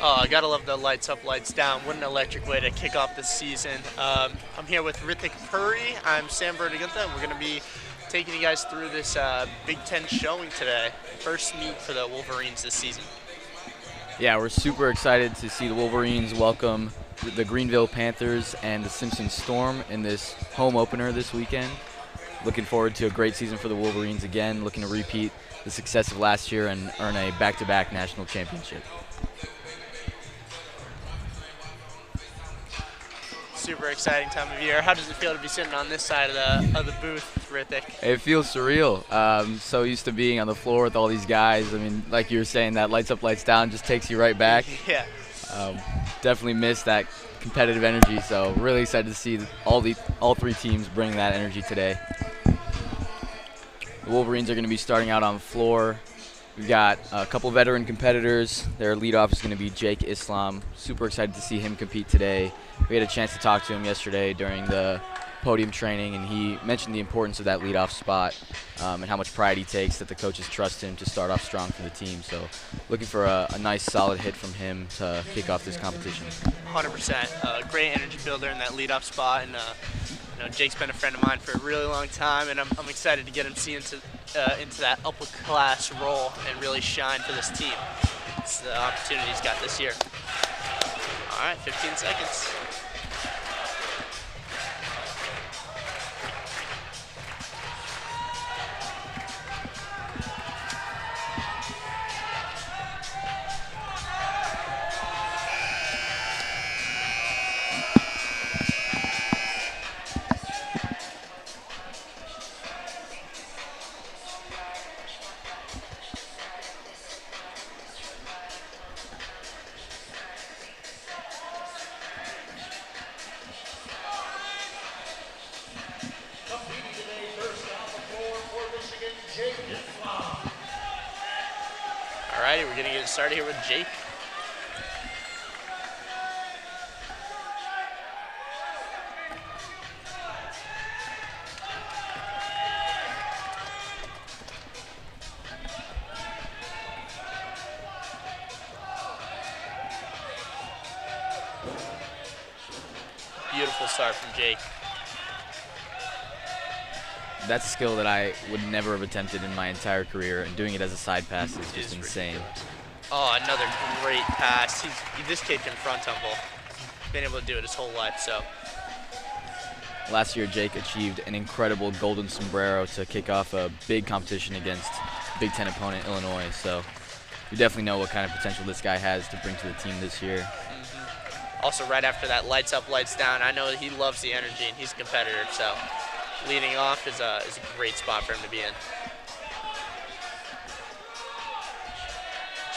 Oh, I gotta love the lights up, lights down. What an electric way to kick off the season. I'm here with Rithik Puri. I'm Sam Verdigutha, and we're gonna be taking you guys through this Big Ten showing today. First meet for the Wolverines this season. Yeah, we're super excited to see the Wolverines welcome the Greenville Panthers and the Simpson Storm in this home opener this weekend. Looking forward to a great season for the Wolverines again, looking to repeat the success of last year and earn a back-to-back national championship. Super exciting time of year. How does it feel to be sitting on this side of the booth, Rithik? It feels surreal. So used to being on the floor with all these guys. I mean, like you were saying, that lights up, lights down just takes you right back. Yeah. Definitely miss that competitive energy. So really excited to see all three teams bring that energy today. The Wolverines are going to be starting out on the floor. We've got a couple veteran competitors. Their leadoff is going to be Jake Islam. Super excited to see him compete today. We had a chance to talk to him yesterday during the podium training, and he mentioned the importance of that leadoff spot and how much pride he takes that the coaches trust him to start off strong for the team. So looking for a nice, solid hit from him to kick off this competition. 100%. Great energy builder in that leadoff spot, and Jake's been a friend of mine for a really long time, and I'm excited to get him into that upper class role and really shine for this team. It's the opportunity he's got this year. All right, 15 seconds. Alrighty, we're gonna get started here with Jake. Beautiful start from Jake. That's a skill that I would never have attempted in my entire career, and doing it as a side pass is just insane. Ridiculous. Oh, another great pass. This kid can front tumble. He's been able to do it his whole life, so. Last year, Jake achieved an incredible golden sombrero to kick off a big competition against Big Ten opponent Illinois. So we definitely know what kind of potential this guy has to bring to the team this year. Also, right after that lights up, lights down, I know that he loves the energy and he's a competitor, so leading off is a great spot for him to be in.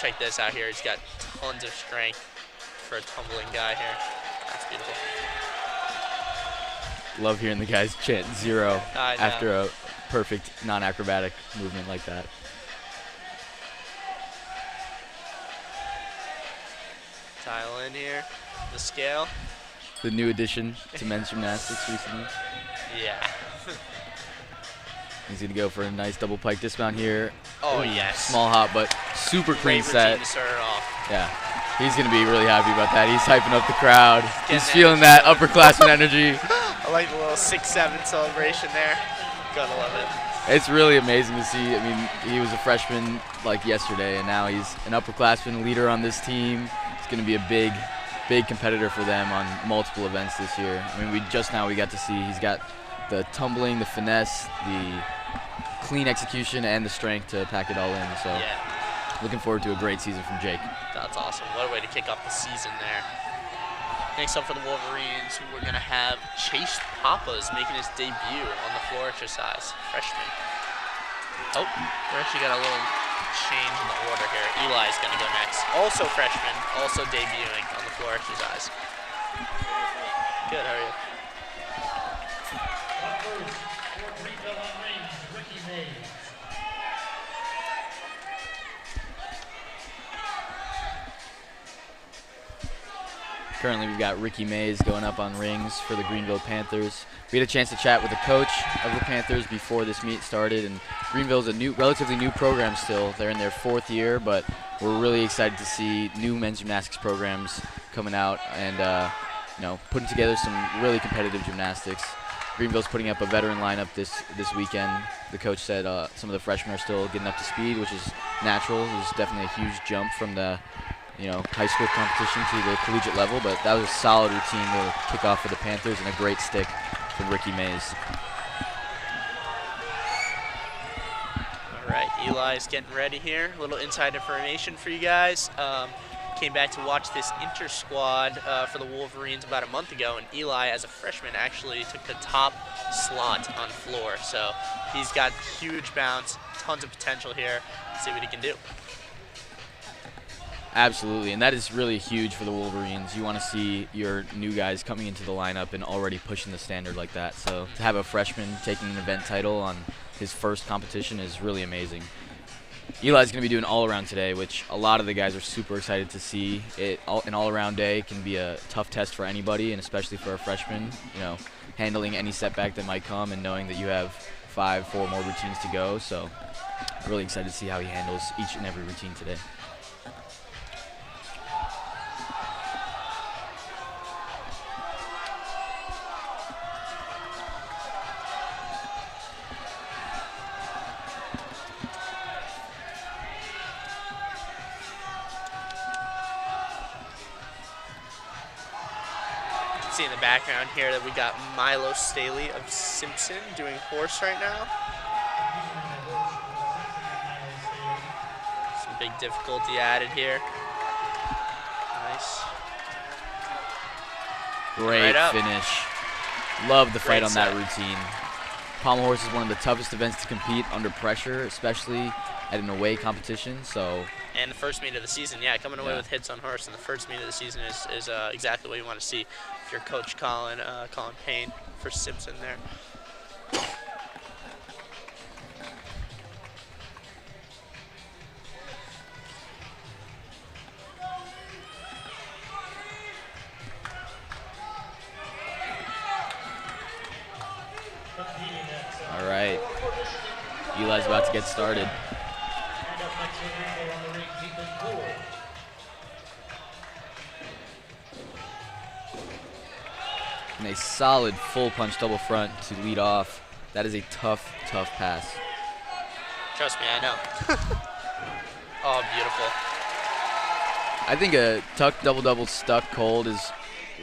Check this out here. He's got tons of strength for a tumbling guy here. That's beautiful. Love hearing the guys chant zero I know. after a perfect non-acrobatic movement like that. Tile in here. The scale. The new addition to men's gymnastics recently. Yeah. He's going to go for a nice double pike dismount here. Oh, Ooh, yes. Small hop, but super clean Great set. routine to start it off. Yeah. He's going to be really happy about that. He's hyping up the crowd. He's Getting feeling that upperclassman energy. I like the little 6-7 celebration there. Gotta love it. It's really amazing to see. I mean, he was a freshman like yesterday, and now he's an upperclassman leader on this team. He's going to be a big competitor for them on multiple events this year. I mean, we got to see he's got the tumbling, the finesse, the clean execution, and the strength to pack it all in. So Yeah, looking forward to a great season from Jake. that's awesome. What a way to kick off the season there. Next up for the Wolverines, we're going to have Chase Papas making his debut on the floor exercise, freshman. Oh, we actually got a little change in the order here. Eli's going to go next. Also freshman, also debuting on the floor exercise. Good, how are you? Currently, we've got Ricky Mays going up on rings for the Greenville Panthers. We had a chance to chat with the coach of the Panthers before this meet started, and Greenville's a relatively new program still. They're in their 4th year, but we're really excited to see new men's gymnastics programs coming out and putting together some really competitive gymnastics. Greenville's putting up a veteran lineup this weekend. The coach said some of the freshmen are still getting up to speed, which is natural. It was definitely a huge jump from the high school competition to the collegiate level, but that was a solid routine to kick off for the Panthers and a great stick from Ricky Mays. All right, Eli's getting ready here. A little inside information for you guys. Came back to watch this inter-squad for the Wolverines about a month ago, and Eli, as a freshman, actually took the top slot on floor. So he's got huge bounce, tons of potential here. Let's see what he can do. Absolutely, and that is really huge for the Wolverines. You want to see your new guys coming into the lineup and already pushing the standard like that. So to have a freshman taking an event title on his first competition is really amazing. Eli's going to be doing all-around today, which a lot of the guys are super excited to see. An all-around day can be a tough test for anybody, and especially for a freshman, handling any setback that might come and knowing that you have 4 more routines to go. So really excited to see how he handles each and every routine today. See in the background here that we got Milo Staley of Simpson doing horse right now. Some big difficulty added here. Nice. Great finish. Love the fight on that set. routine. Pommel horse is one of the toughest events to compete under pressure, especially at an away competition. And the first meet of the season, coming away with hits on horse in the first meet of the season is exactly what you want to see. If you're Coach Colin Payne for Simpson there. All right, Eli's about to get started. And a solid full punch double front to lead off. That is a tough pass. Trust me, I know. Oh, beautiful. I think a tuck double stuck cold is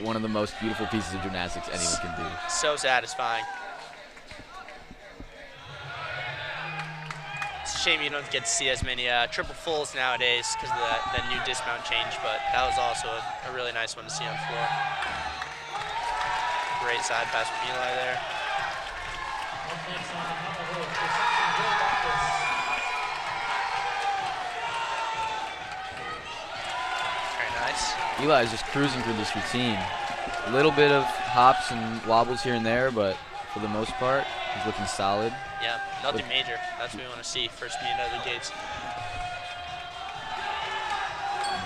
one of the most beautiful pieces of gymnastics anyone can do. So satisfying. It's a shame you don't get to see as many triple fulls nowadays because of the new dismount change, but that was also a really nice one to see on floor. Great side pass from Eli there. Very nice. Eli is just cruising through this routine. A little bit of hops and wobbles here and there, but for the most part, he's looking solid. Yeah, nothing major. That's what we want to see first meet out of the gates.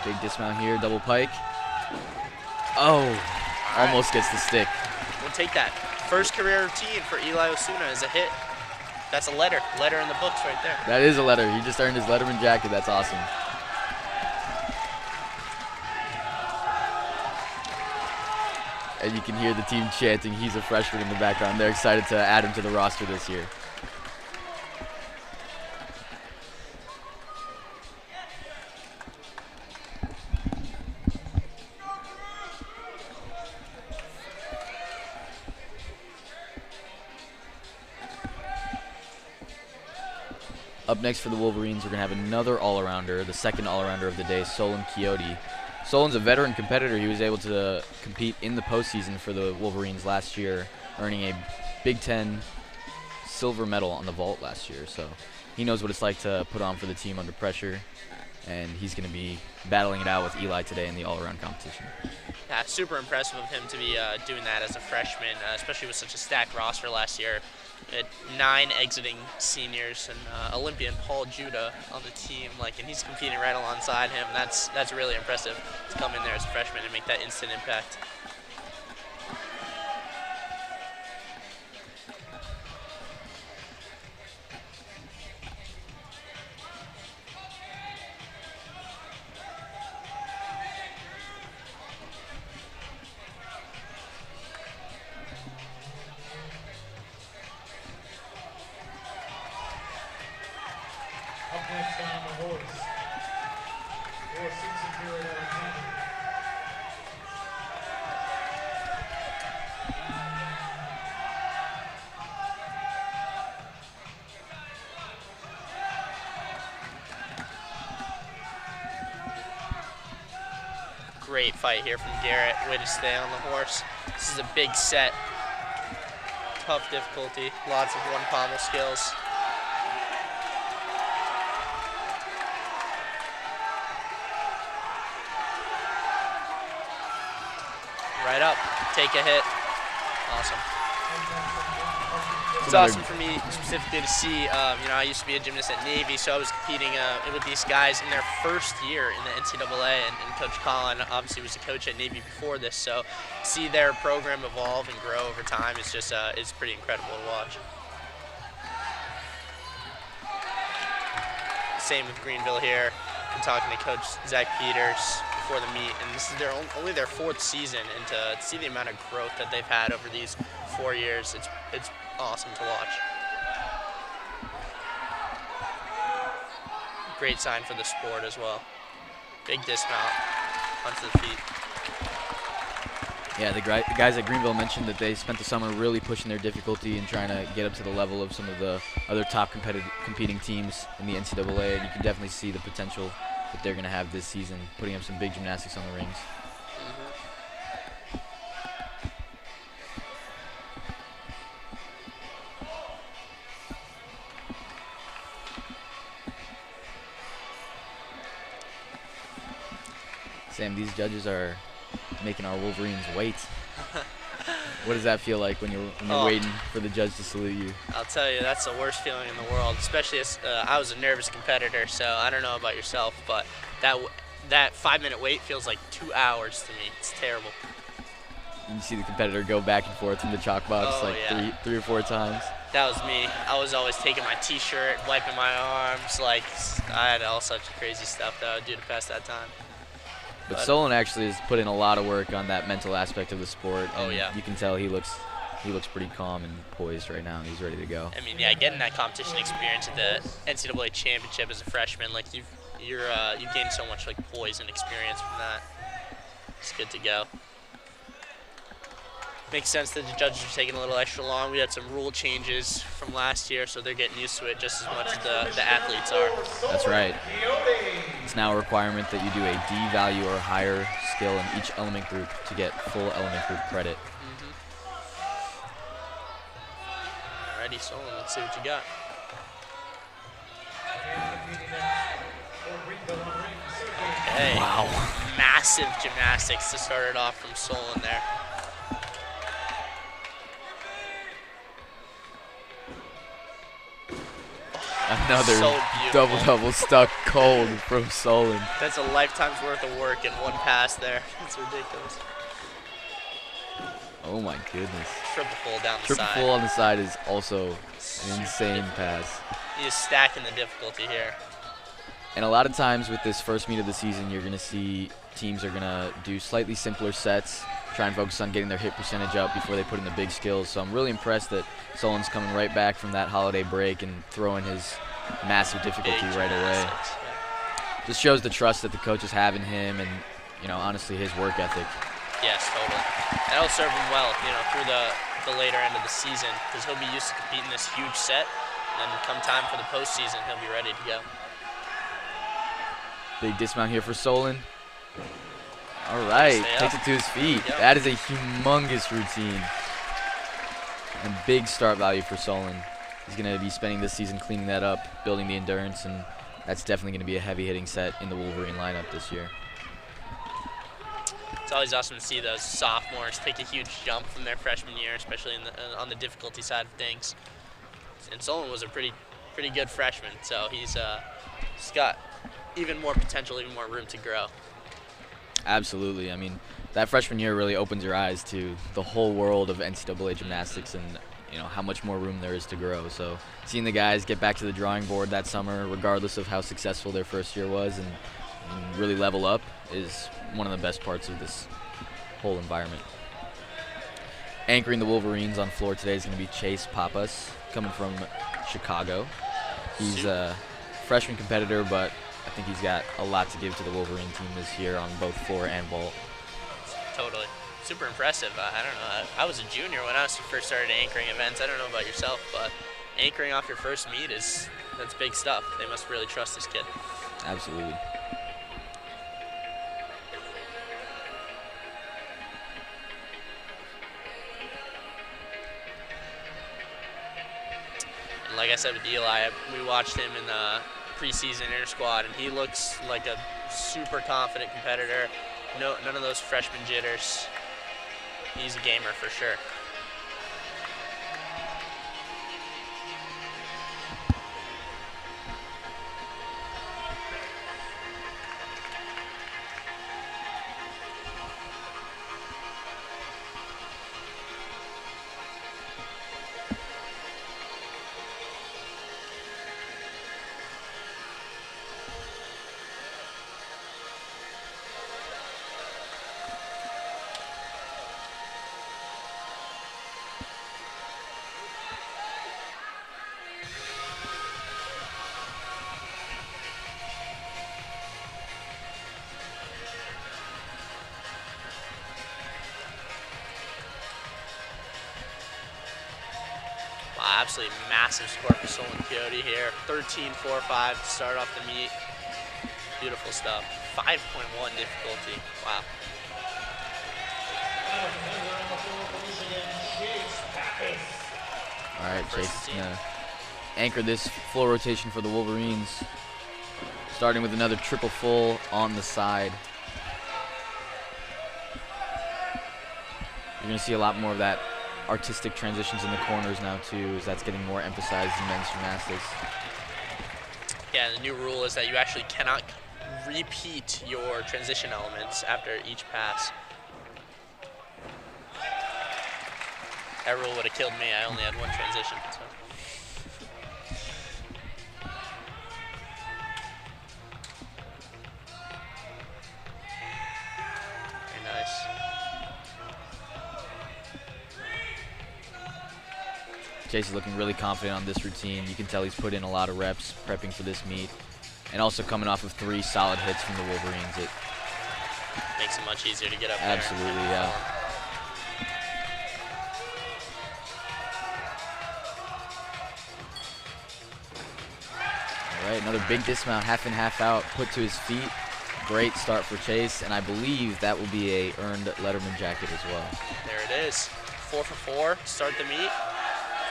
Big dismount here, double pike. Oh, almost gets the stick. We'll take that. First career routine for Eli Osuna is a hit. That's a letter in the books right there. That is a letter. He just earned his Letterman jacket. That's awesome. And you can hear the team chanting. He's a freshman in the background. They're excited to add him to the roster this year. Up next for the Wolverines, we're going to have another all-arounder, the second all-arounder of the day, Solen Chiodi. Solen's a veteran competitor. He was able to compete in the postseason for the Wolverines last year, earning a Big Ten silver medal on the vault last year. So he knows what it's like to put on for the team under pressure. and he's going to be battling it out with Eli today in the all-around competition. Yeah, super impressive of him to be doing that as a freshman, especially with such a stacked roster last year. Had 9 exiting seniors and Olympian Paul Judah on the team, and he's competing right alongside him. That's really impressive to come in there as a freshman and make that instant impact. Great fight here from Garrett. Way to stay on the horse. This is a big set. Tough difficulty. Lots of one pommel skills. Right up. Take a hit. Awesome. It's awesome for me specifically to see, I used to be a gymnast at Navy, so I was competing with these guys in their first year in the NCAA, and Coach Collin obviously was a coach at Navy before this, so see their program evolve and grow over time is just, it's pretty incredible to watch. Same with Greenville here. I'm talking to Coach Zach Peters before the meet, and this is only their 4th season, and to see the amount of growth that they've had over these 4 years, it's awesome to watch. Great sign for the sport as well. Big dismount onto the feet. Yeah, the guys at Greenville mentioned that they spent the summer really pushing their difficulty and trying to get up to the level of some of the other top competing teams in the NCAA, and you can definitely see the potential that they're going to have this season, putting up some big gymnastics on the rings. Sam, these judges are making our Wolverines wait. What does that feel like when you're waiting for the judge to salute you? I'll tell you, that's the worst feeling in the world, especially as I was a nervous competitor, so I don't know about yourself, but that 5-minute wait feels like 2 hours to me. It's terrible. You see the competitor go back and forth from the chalk box three or four times. That was me. I was always taking my t-shirt, wiping my arms, I had all such crazy stuff that I would do to pass that time. But Solen actually has put in a lot of work on that mental aspect of the sport. Oh, yeah. You can tell he looks pretty calm and poised right now, and he's ready to go. I mean, yeah, getting that competition experience at the NCAA championship as a freshman, you've gained so much poise and experience from that. It's good to go. Makes sense that the judges are taking a little extra long. We had some rule changes from last year, so they're getting used to it just as much as the athletes are. That's right. It's now a requirement that you do a D value or higher skill in each element group to get full element group credit. Alrighty, Solen, let's see what you got. Okay. Wow. Massive gymnastics to start it off from Solen there. Another so double stuck cold from Solen. That's a lifetime's worth of work in one pass there. That's ridiculous. Oh my goodness. Triple full down the Triple side. full on the side is also an insane pass. He is stacking the difficulty here. And a lot of times with this first meet of the season, you're going to see teams are going to do slightly simpler sets, try and focus on getting their hit percentage up before they put in the big skills. So I'm really impressed that Solen's coming right back from that holiday break and throwing his massive difficulty right away. Just shows the trust that the coaches have in him and, honestly, his work ethic. Yes, totally. That'll serve him well, through the later end of the season, because he'll be used to competing this huge set, and come time for the postseason, he'll be ready to go. Big dismount here for Solen. All right, takes it to his feet. Yep. That is a humongous routine. And big start value for Solen. He's going to be spending this season cleaning that up, building the endurance, and that's definitely going to be a heavy-hitting set in the Wolverine lineup this year. It's always awesome to see those sophomores take a huge jump from their freshman year, especially on the difficulty side of things. And Solen was a pretty good freshman, so he's got even more potential, even more room to grow. Absolutely. I mean, that freshman year really opens your eyes to the whole world of NCAA gymnastics and how much more room there is to grow. So seeing the guys get back to the drawing board that summer, regardless of how successful their first year was, and really level up is one of the best parts of this whole environment. Anchoring the Wolverines on floor today is going to be Chase Pappas, coming from Chicago. He's a freshman competitor, but I think he's got a lot to give to the Wolverine team this year on both floor and vault. Totally. Super impressive. I don't know. I was a junior when I first started anchoring events. I don't know about yourself, but anchoring off your first meet that's big stuff. They must really trust this kid. Absolutely. And like I said with Eli, we watched him in the preseason inter squad, and he looks like a super confident competitor. None of those freshman jitters. He's a gamer for sure. Absolutely massive score for Solen Chiodi here. 13.45 to start off the meet. Beautiful stuff. 5.1 difficulty. Wow. All right, Chase is gonna anchor this floor rotation for the Wolverines. Starting with another triple full on the side. You're gonna see a lot more of that artistic transitions in the corners now too, as that's getting more emphasized in men's gymnastics. Yeah, the new rule is that you actually cannot repeat your transition elements after each pass. That rule would have killed me. I only had one transition. So. Very nice. Chase is looking really confident on this routine. You can tell he's put in a lot of reps prepping for this meet. And also coming off of 3 solid hits from the Wolverines. It makes it much easier to get up there. Absolutely, yeah. All right, another big dismount, half in, half out, put to his feet. Great start for Chase, and I believe that will be a earned Letterman jacket as well. There it is. 4 for 4, start the meet.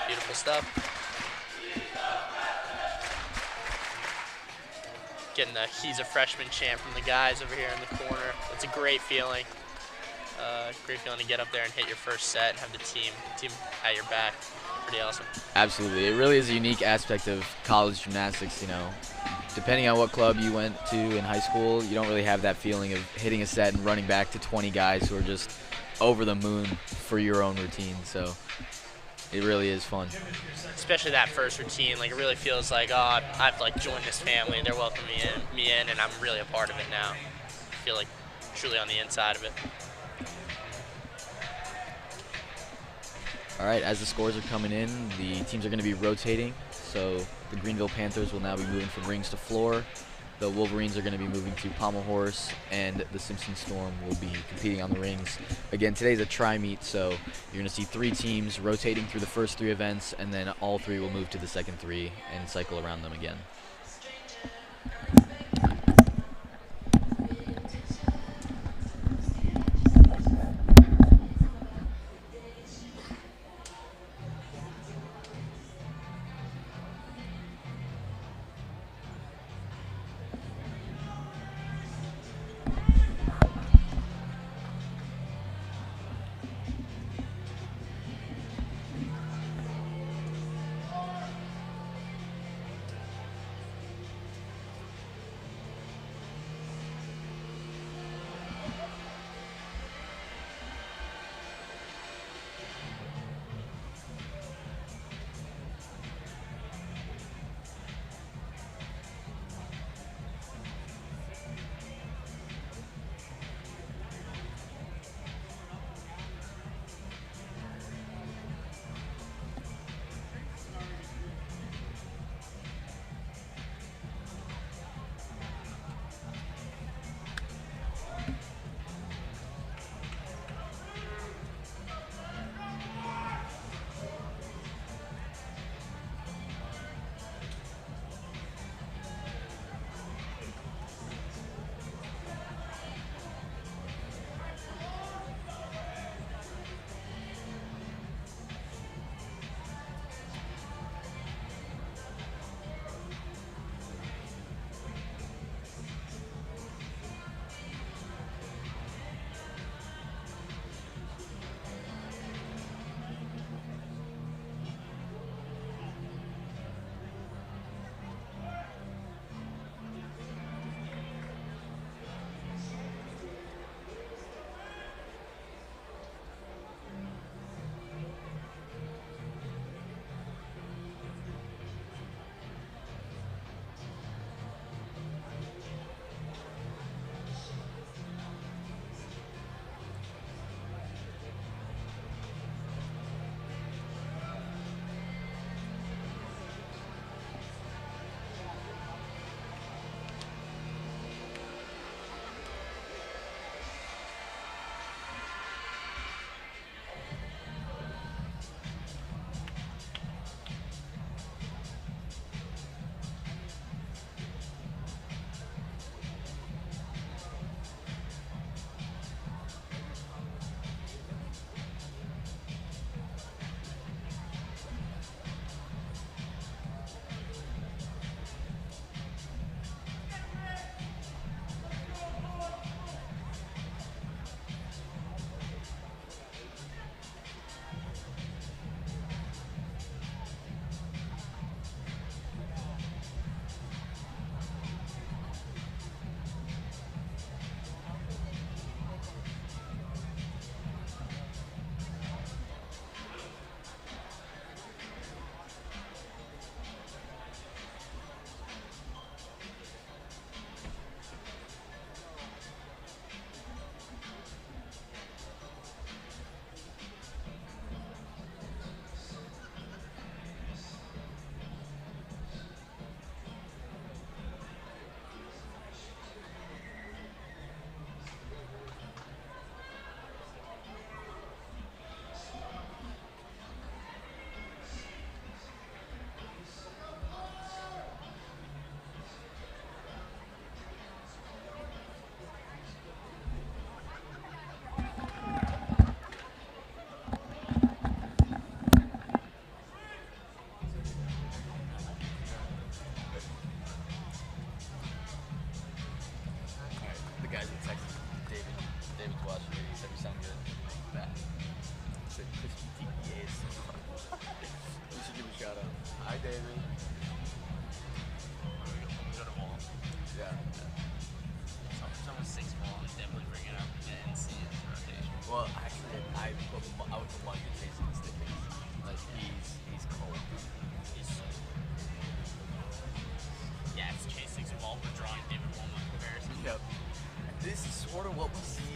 Beautiful stuff. Getting the "he's a freshman" chant from the guys over here in the corner. It's a great feeling. Great feeling to get up there and hit your first set and have the team at your back. Pretty awesome. Absolutely. It really is a unique aspect of college gymnastics, Depending on what club you went to in high school, you don't really have that feeling of hitting a set and running back to 20 guys who are just over the moon for your own routine. So it really is fun. Especially that first routine, it really feels like, oh, I've joined this family. They're welcoming me in, and I'm really a part of it now. I feel like truly on the inside of it. All right, as the scores are coming in, the teams are going to be rotating. So the Greenville Panthers will now be moving from rings to floor. The Wolverines are going to be moving to Pommel Horse, and the Simpson Storm will be competing on the rings. Again, today's a tri-meet, so you're going to see 3 teams rotating through the first 3 events, and then all 3 will move to the second 3 and cycle around them again.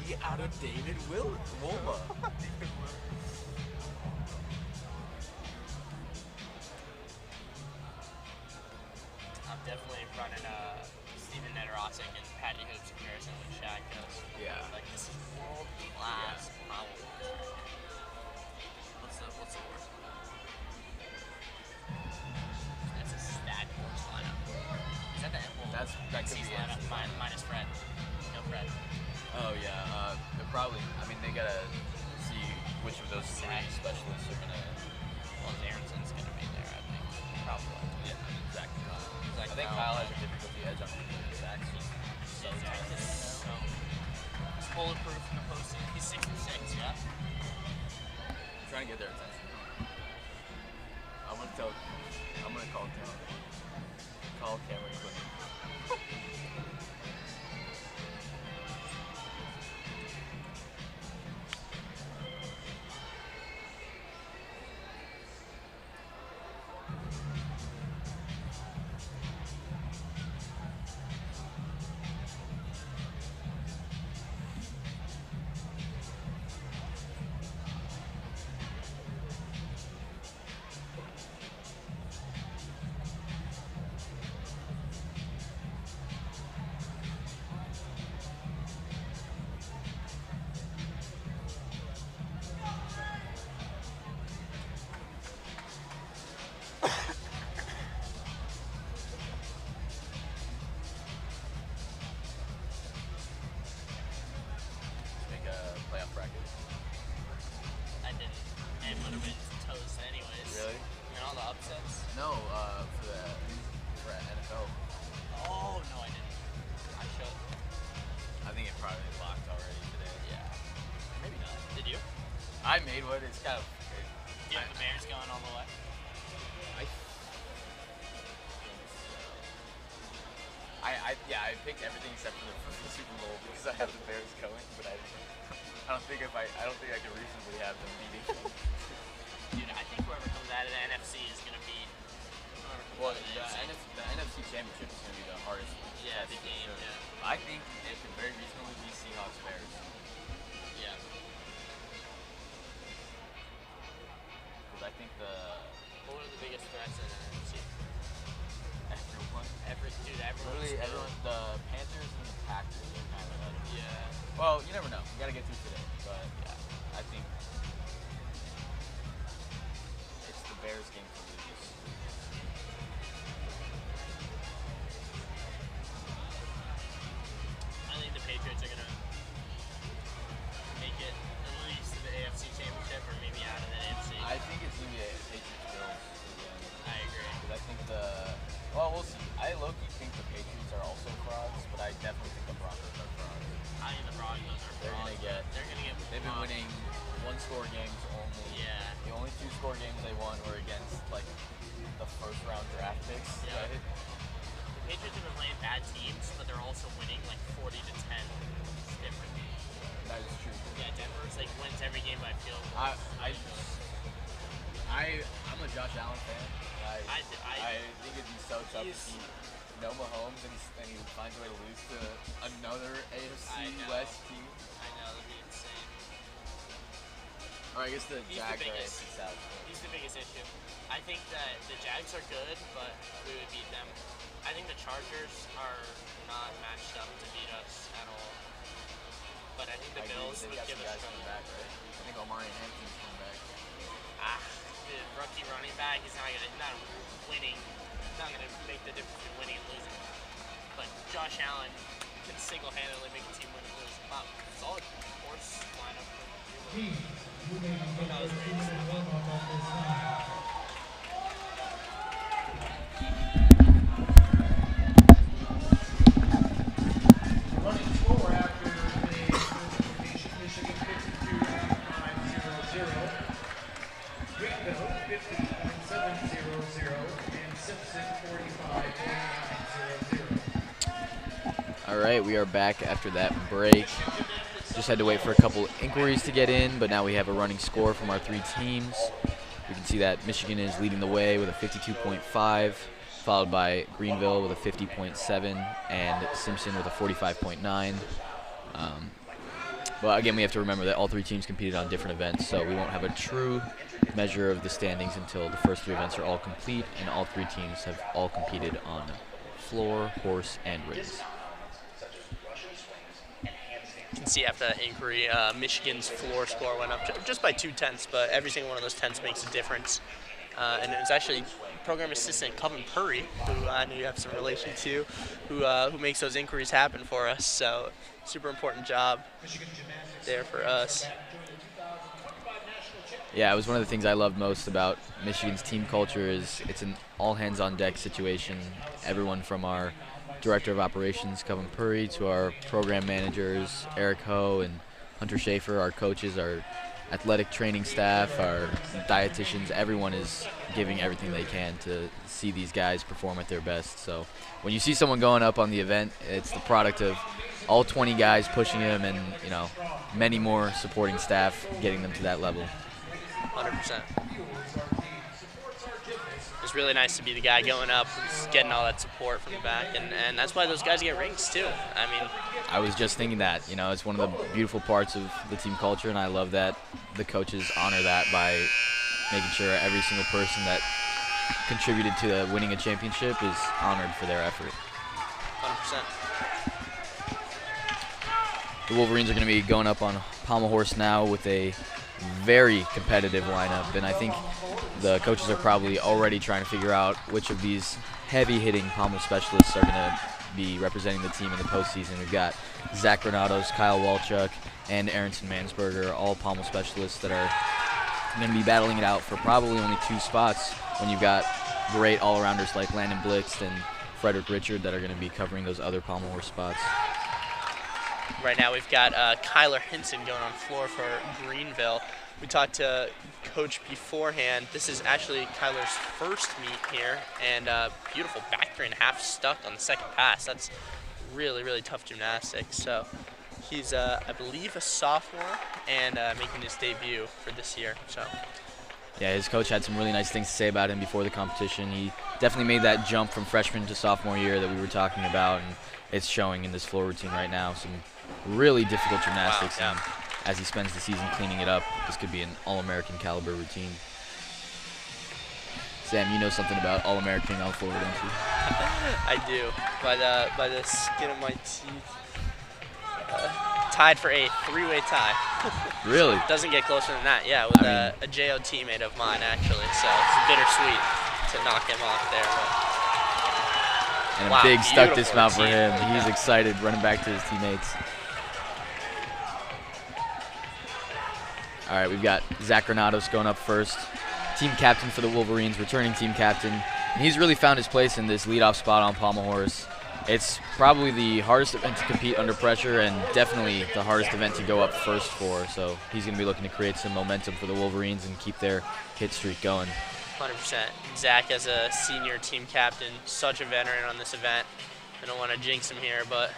3 out of David Wilma. I'm definitely running Steven Nedorosik and Patty Hoops comparison with Shaq does. Yeah. Like, this is world class power. What's the word? That's a stacked horse lineup. Is that the That could be lineup minus Fred? No Fred. Oh yeah, probably. I mean, they gotta see which of those 3 specialists are gonna. Well, Aronson's gonna be there, I think. Probably. Yeah, exactly. I think Kyle has a difficulty edge on him. Zach's just so Zach tough. is so. He's bulletproof in the posting. He's 6'6", yeah. I'm trying to get their attention. I'm gonna call Cameron. Call Cameron Quinn. No, for NFL. Oh, no, I didn't. I should. I think it probably locked already today. Yeah. Maybe not. Did you? I made one. It's kind of. Yeah, the Bears going all the way. I picked everything except for the Super Bowl because I have the Bears going, but I don't think I can reasonably have them beating. Dude, I think whoever comes out of the NFC is gonna be. Well, the NFC Championship is gonna be the hardest. Yeah, the game. Sure. Yeah. I think it could very reasonably be Seahawks Bears. Yeah. Because I think what are the biggest threats in the NFC? Everyone. Literally everyone. The Panthers and the Packers are kind of. Yeah. Well, you never know. You gotta get through today, but yeah, I think it's the Bears game to lose. I think the Patriots are gonna make it at least to the AFC Championship, or maybe out of the AFC. I think it's gonna be a Patriots Bills again. I agree. Because I think we'll see. I low-key think the Patriots are also frauds, but I definitely think the Broncos are frauds. I think the Broncos are frauds. They're gonna get. They've been winning one-score games only. Yeah. The only two-score games they won were against like the first-round draft picks. Yeah. Right? The Patriots have been playing bad teams, but they're also winning like 40-10. It's different. That is true. Yeah, Denver's like wins every game by field goals. I'm a Josh Allen fan. I think it'd be so tough to see no Mahomes and he finds a way to lose to another AFC West team. I know, that'd be insane. Or I guess the Jags are AFC South. He's the biggest issue. I think that the Jags are good, but we would beat them. I think the Chargers are not matched up to beat us at all. But I think the Bills would give us trouble. Back, right? I think Omari Hampton's coming back. The rookie running back, he's not winning. He's not gonna make the difference between winning and losing. But Josh Allen can single-handedly make a team win and lose. Wow, solid horse lineup for Greenville. That was great. Running score after today's presentation, Michigan 52.500, Greenville 50.700, and Simpson 45.900. All right, we are back after that break. Just had to wait for a couple inquiries to get in, but now we have a running score from our 3 teams. We can see that Michigan is leading the way with a 52.5, followed by Greenville with a 50.7, and Simpson with a 45.9. Well, again, we have to remember that all 3 teams competed on different events, so we won't have a true measure of the standings until the first 3 events are all complete, and all 3 teams have all competed on floor, horse, and rings. You can see after that inquiry, Michigan's floor score went up just by 2/10, but every single one of those tenths makes a difference. And it was actually program assistant Coven Purry, who I know you have some relation to, who makes those inquiries happen for us. So super important job there for us. Yeah, it was one of the things I loved most about Michigan's team culture is it's an all-hands-on-deck situation. Everyone from our Director of Operations, Coven Purry, to our program managers, Eric Ho and Hunter Schaefer, our coaches, our athletic training staff, our dietitians, everyone is giving everything they can to see these guys perform at their best. So when you see someone going up on the event, it's the product of all 20 guys pushing him and, you know, many more supporting staff getting them to that level. 100%. It's really nice to be the guy going up, who's getting all that support from the back, and that's why those guys get rings too. I mean, I was just thinking that, you know, it's one of the beautiful parts of the team culture, and I love that the coaches honor that by making sure every single person that contributed to winning a championship is honored for their effort. 100%. The Wolverines are going to be going up on Pommel horse now with a very competitive lineup, and I think the coaches are probably already trying to figure out which of these heavy-hitting Pommel specialists are going to be representing the team in the postseason. We've got Zach Granados, Kyle Walchuk, and Aronson Mansberger, all Pommel specialists that are going to be battling it out for probably only 2 spots when you've got great all-arounders like Landon Blixt and Frederick Richard that are going to be covering those other Pommel horse spots. Right now we've got Kyler Hinson going on floor for Greenville. We talked to Coach beforehand. This is actually Kyler's first meet here, and beautiful back 3.5 stuck on the second pass. That's really, really tough gymnastics. So he's, I believe, a sophomore and making his debut for this year. So. Yeah, his coach had some really nice things to say about him before the competition. He definitely made that jump from freshman to sophomore year that we were talking about, and it's showing in this floor routine right now. Some really difficult gymnastics, wow, and as he spends the season cleaning it up, this could be an All-American caliber routine. Sam, you know something about All-American on the floor, don't you? I do, by the skin of my teeth. Tied for a 3-way tie. Really? Doesn't get closer than that, yeah, with a JO teammate of mine, actually. So it's bittersweet to knock him off there. But and wow, a big stuck dismount for routine. him. He's excited running back to his teammates. All right, we've got Zach Granados going up first. Team captain for the Wolverines, returning team captain. And he's really found his place in this leadoff spot on Pommel horse. It's probably the hardest event to compete under pressure and definitely the hardest event to go up first for. So he's going to be looking to create some momentum for the Wolverines and keep their hit streak going. 100%. Zach, as a senior team captain, such a veteran on this event. I don't want to jinx him here, but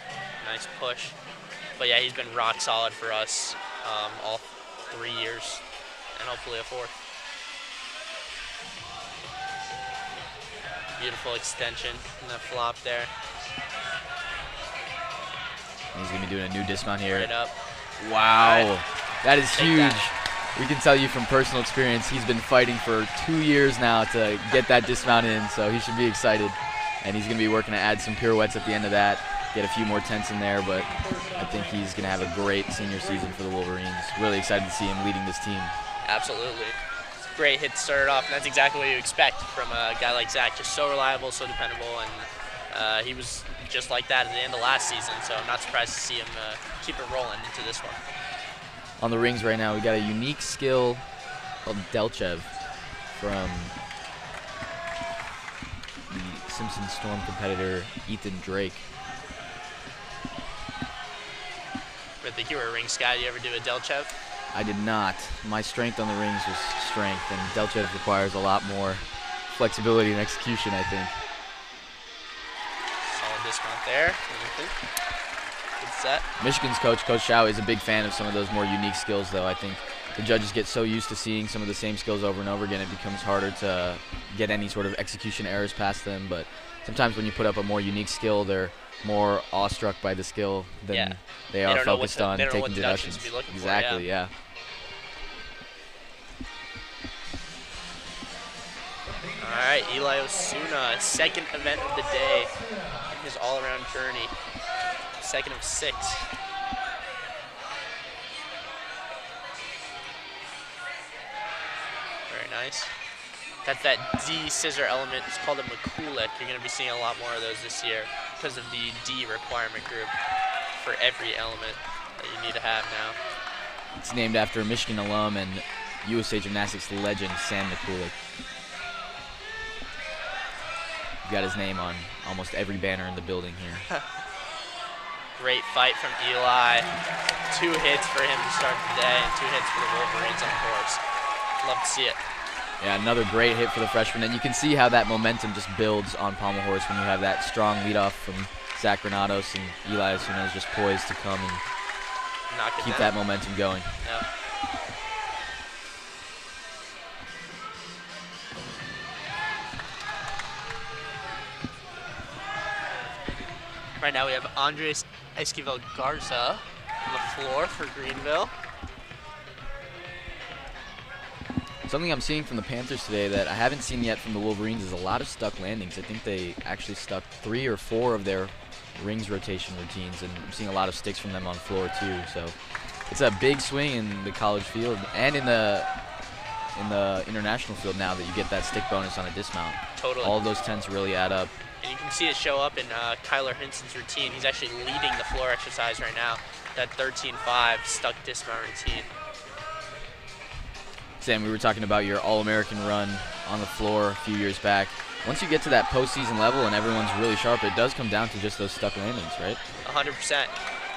nice push. But yeah, he's been rock solid for us all 3 years and hopefully a 4th. Beautiful extension in the flop there. He's going to be doing a new dismount here. Right up. Wow. Right. That is Take huge. that. We can tell you from personal experience, he's been fighting for 2 years now to get that dismount in, so he should be excited. And he's going to be working to add some pirouettes at the end of that, get a few more tenths in there, but I think he's going to have a great senior season for the Wolverines. Really excited to see him leading this team. Absolutely. It's a great hit to start it off, and that's exactly what you expect from a guy like Zach. Just so reliable, so dependable, and he was just like that at the end of last season, so I'm not surprised to see him keep it rolling into this one. On the rings right now, we got a unique skill called Delchev from the Simpson Storm competitor Ethan Drake. I think you were a rings guy. Did you ever do a Delchev? I did not. My strength on the rings was strength, and Delchev requires a lot more flexibility and execution, I think. Solid dismount there. Good set. Michigan's coach, Coach Shao, is a big fan of some of those more unique skills, though. I think the judges get so used to seeing some of the same skills over and over again, it becomes harder to get any sort of execution errors past them. But sometimes when you put up a more unique skill, they're more awestruck by the skill than they are focused on taking deductions. Exactly, yeah. All right, Eli Osuna, second event of the day in his all-around journey. Second of 6. Very nice. That's that D scissor element. It's called a McCulloch. You're going to be seeing a lot more of those this year because of the D requirement group for every element that you need to have now. It's named after Michigan alum and USA Gymnastics legend Sam McCulloch. Got his name on almost every banner in the building here. Great fight from Eli. 2 hits for him to start the day and 2 hits for the Wolverines on course. Love to see it. Yeah, another great hit for the freshman. And you can see how that momentum just builds on Pommel horse when you have that strong leadoff from Zach Granados, and Eli Osuna is just poised to come and keep that momentum going. Yeah. Right now we have Andres Esquivel Garza on the floor for Greenville. Something I'm seeing from the Panthers today that I haven't seen yet from the Wolverines is a lot of stuck landings. I think they actually stuck 3 or 4 of their rings rotation routines, and I'm seeing a lot of sticks from them on floor too. So it's a big swing in the college field and in the international field now that you get that stick bonus on a dismount. Totally. All of those tend to really add up. And you can see it show up in Kyler Hinson's routine. He's actually leading the floor exercise right now. That 13-5 stuck dismount routine. Sam, we were talking about your All-American run on the floor a few years back. Once you get to that postseason level and everyone's really sharp, it does come down to just those stuck landings, right? 100%.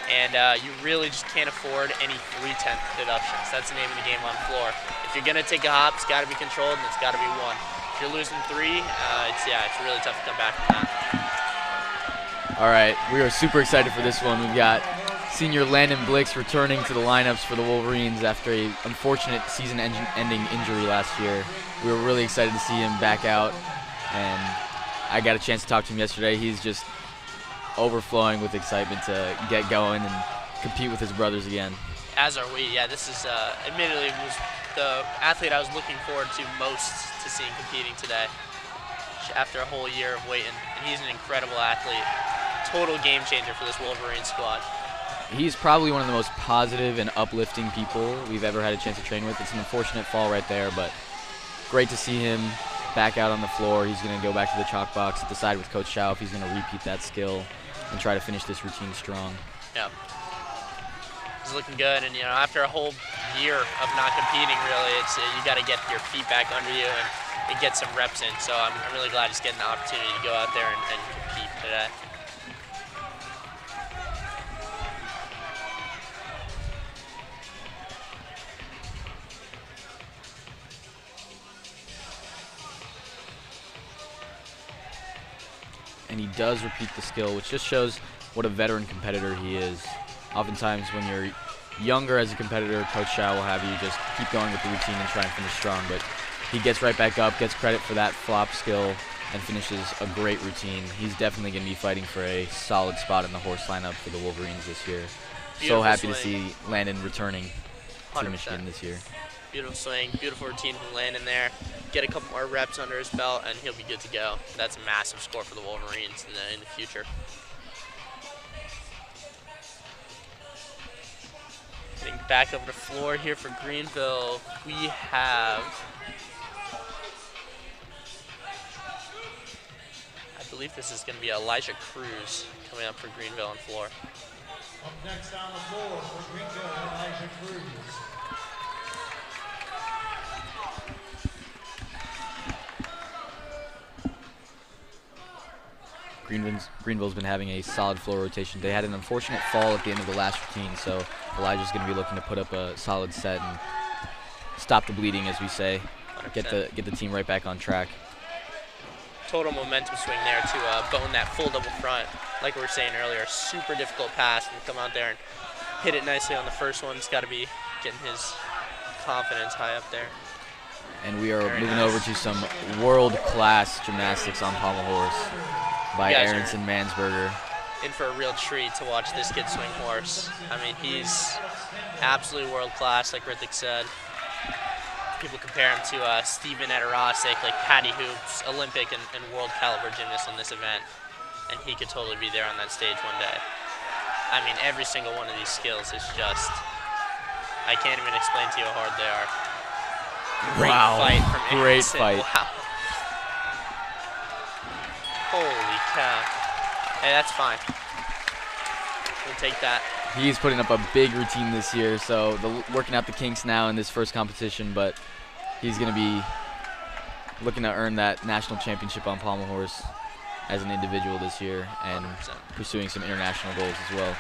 And you really just can't afford any 3/10 deductions. That's the name of the game on floor. If you're going to take a hop, it's got to be controlled and it's got to be 1. If you're losing 3, it's really tough to come back from that. All right, we are super excited for this one. We've got senior Landon Blixt returning to the lineups for the Wolverines after a unfortunate season-ending injury last year. We were really excited to see him back out, and I got a chance to talk to him yesterday. He's just overflowing with excitement to get going and compete with his brothers again. As are we. Yeah, this is admittedly was the athlete I was looking forward to most to seeing competing today after a whole year of waiting. And he's an incredible athlete. Total game changer for this Wolverine squad. He's probably one of the most positive and uplifting people we've ever had a chance to train with. It's an unfortunate fall right there, but great to see him back out on the floor. He's going to go back to the chalk box, decide with Coach Chow if he's going to repeat that skill and try to finish this routine strong. Yeah. He's looking good, and after a whole year of not competing, really, it's you got to get your feet back under you and get some reps in. So I'm really glad he's getting the opportunity to go out there and compete today. And he does repeat the skill, which just shows what a veteran competitor he is. Oftentimes when you're younger as a competitor, Coach Chow will have you just keep going with the routine and try and finish strong, but he gets right back up, gets credit for that flop skill, and finishes a great routine. He's definitely going to be fighting for a solid spot in the horse lineup for the Wolverines this year. So happy to see Landon returning to 100%. Michigan this year. Beautiful swing, beautiful routine from Landon there. Get a couple more reps under his belt, and he'll be good to go. That's a massive score for the Wolverines in the future. Getting back over the floor here for Greenville, we have, I believe this is going to be Elijah Cruz coming up for Greenville on floor. Up next on the floor for Greenville, Elijah Cruz. Greenville's been having a solid floor rotation. They had an unfortunate fall at the end of the last routine, so Elijah's going to be looking to put up a solid set and stop the bleeding, as we say, 100%. get the team right back on track. Total momentum swing there to bone that full double front. Like we were saying earlier, super difficult pass, and come out there and hit it nicely on the first one. He's got to be getting his confidence high up there. And we are Very moving nice. over to some world-class gymnastics on pommel horse by You guys are Aronson Mansberger. in for a real treat to watch this kid swing horse. I mean, he's absolutely world-class, like Ritik said. People compare him to Steven Eterosik, like Patty Hoops, Olympic and world caliber gymnast in this event. And he could totally be there on that stage one day. I mean, every single one of these skills is just, I can't even explain to you how hard they are. Great fight from Great Aronson. fight. Wow. Holy cow. Hey, that's fine. We'll take that. He's putting up a big routine this year, so working out the kinks now in this first competition, but he's going to be looking to earn that national championship on pommel horse as an individual this year and 100%. pursuing some international goals as well.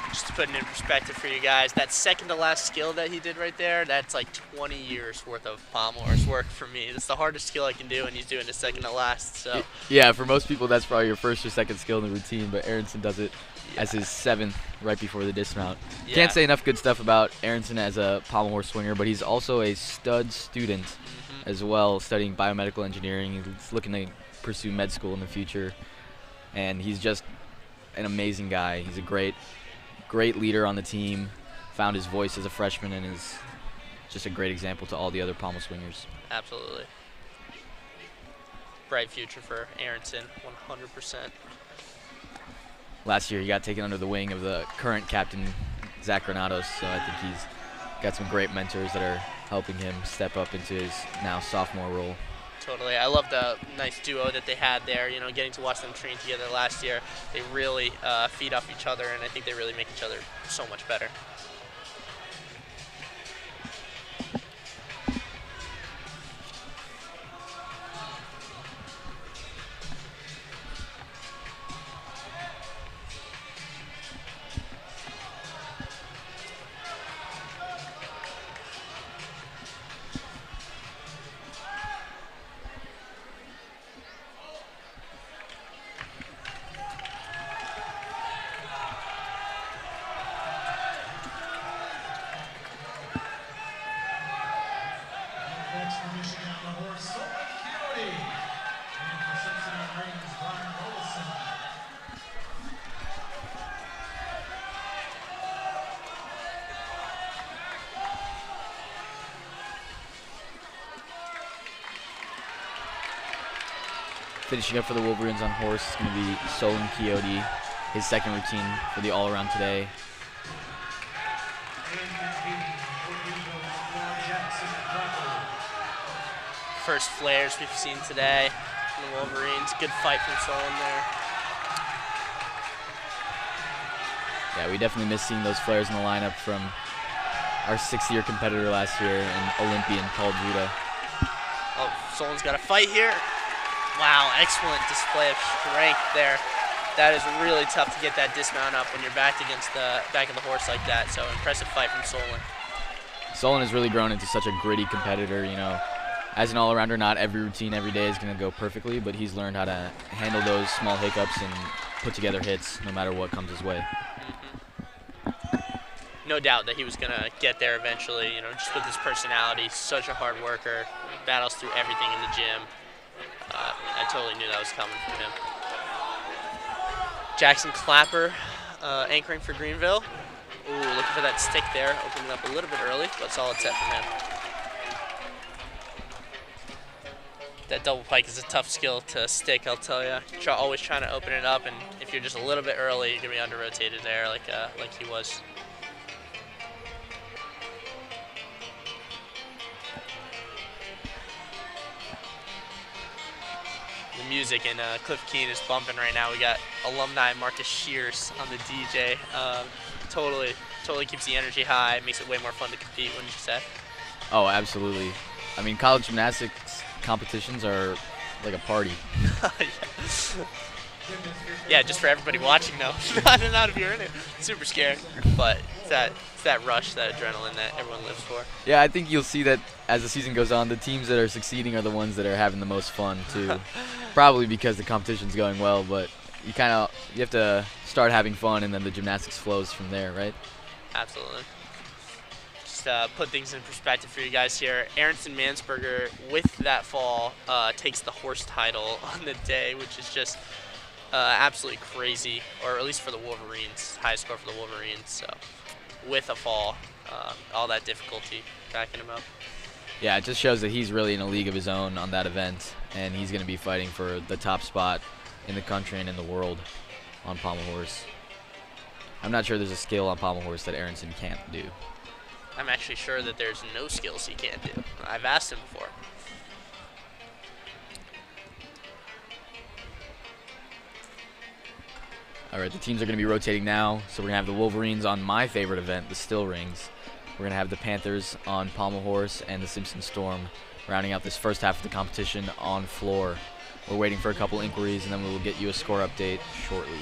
Just to put it in perspective for you guys, that second to last skill that he did right there, that's like 20 years worth of pommel horse work for me. That's the hardest skill I can do, and he's doing it second to last. So Yeah, for most people that's probably your first or second skill in the routine, but Aronson does it as his seventh right before the dismount. Yeah. Can't say enough good stuff about Aronson as a pommel horse swinger, but he's also a stud student as well, studying biomedical engineering. He's looking to pursue med school in the future, and he's just an amazing guy. He's a great leader on the team, found his voice as a freshman, and is just a great example to all the other pommel swingers. Absolutely. Bright future for Aronson, 100%. Last year he got taken under the wing of the current captain, Zach Granados, so I think he's got some great mentors that are helping him step up into his now sophomore role. Totally. I love the nice duo that they had there, you know, getting to watch them train together last year. They really feed off each other, and I think they really make each other so much better. Next for Michigan on the horse, Solen Chiodi. And for Simpson on reins, Brian Olson. Finishing up for the Wolverines on horse is going to be Solen Chiodi, his second routine for the all-around today. First flares we've seen today from the Wolverines. Good fight from Solen there. Yeah, we definitely missed seeing those flares in the lineup from our sixth-year competitor last year and Olympian Paul Judah. Oh, Solen's got a fight here. Wow, excellent display of strength there. That is really tough to get that dismount up when you're backed against the back of the horse like that. So impressive fight from Solen. Solen has really grown into such a gritty competitor, you know. As an all-arounder, not every routine every day is going to go perfectly, but he's learned how to handle those small hiccups and put together hits no matter what comes his way. No doubt that he was going to get there eventually, you know, just with his personality. Such a hard worker, battles through everything in the gym. I totally knew that was coming from him. Jackson Clapper anchoring for Greenville. Ooh, looking for that stick there, opening up a little bit early, but solid set from him. That double pike is a tough skill to stick, I'll tell you. Always trying to open it up, and if you're just a little bit early, you're gonna be under-rotated there like he was. The music in Cliff Keen is bumping right now. We got alumni Marcus Shears on the DJ. Totally keeps the energy high, makes it way more fun to compete, wouldn't you say? Oh, absolutely. I mean, college gymnastics competitions are like a party. Yeah, just for everybody watching though. Not if you're in it. Super scary. But it's that rush, that adrenaline that everyone lives for. Yeah, I think you'll see that as the season goes on, the teams that are succeeding are the ones that are having the most fun too. Probably because the competition's going well, but you have to start having fun, and then the gymnastics flows from there, right? Absolutely. Just just put things in perspective for you guys here. Aronson Mansberger, with that fall, takes the horse title on the day, which is just absolutely crazy, or at least for the Wolverines, highest score for the Wolverines. So, with a fall, all that difficulty backing him up. Yeah, it just shows that he's really in a league of his own on that event, and he's going to be fighting for the top spot in the country and in the world on pommel horse. I'm not sure there's a skill on pommel horse that Aronson can't do. I'm actually sure that there's no skills he can't do. I've asked him before. All right, the teams are going to be rotating now, so we're going to have the Wolverines on my favorite event, the still rings. We're going to have the Panthers on pommel horse and the Simpson Storm rounding out this first half of the competition on floor. We're waiting for a couple inquiries, and then we will get you a score update shortly.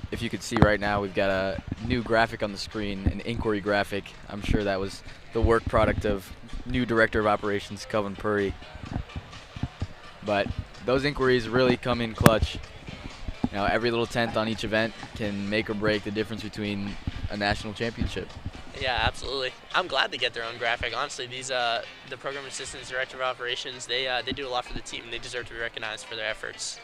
If you could see right now, we've got a new graphic on the screen, an inquiry graphic. I'm sure that was the work product of new Director of Operations, Kelvin Purry. But those inquiries really come in clutch. You know, every little tenth on each event can make or break the difference between a national championship. Yeah, absolutely. I'm glad they get their own graphic. Honestly, these the program assistants, director of operations, they do a lot for the team. They deserve to be recognized for their efforts.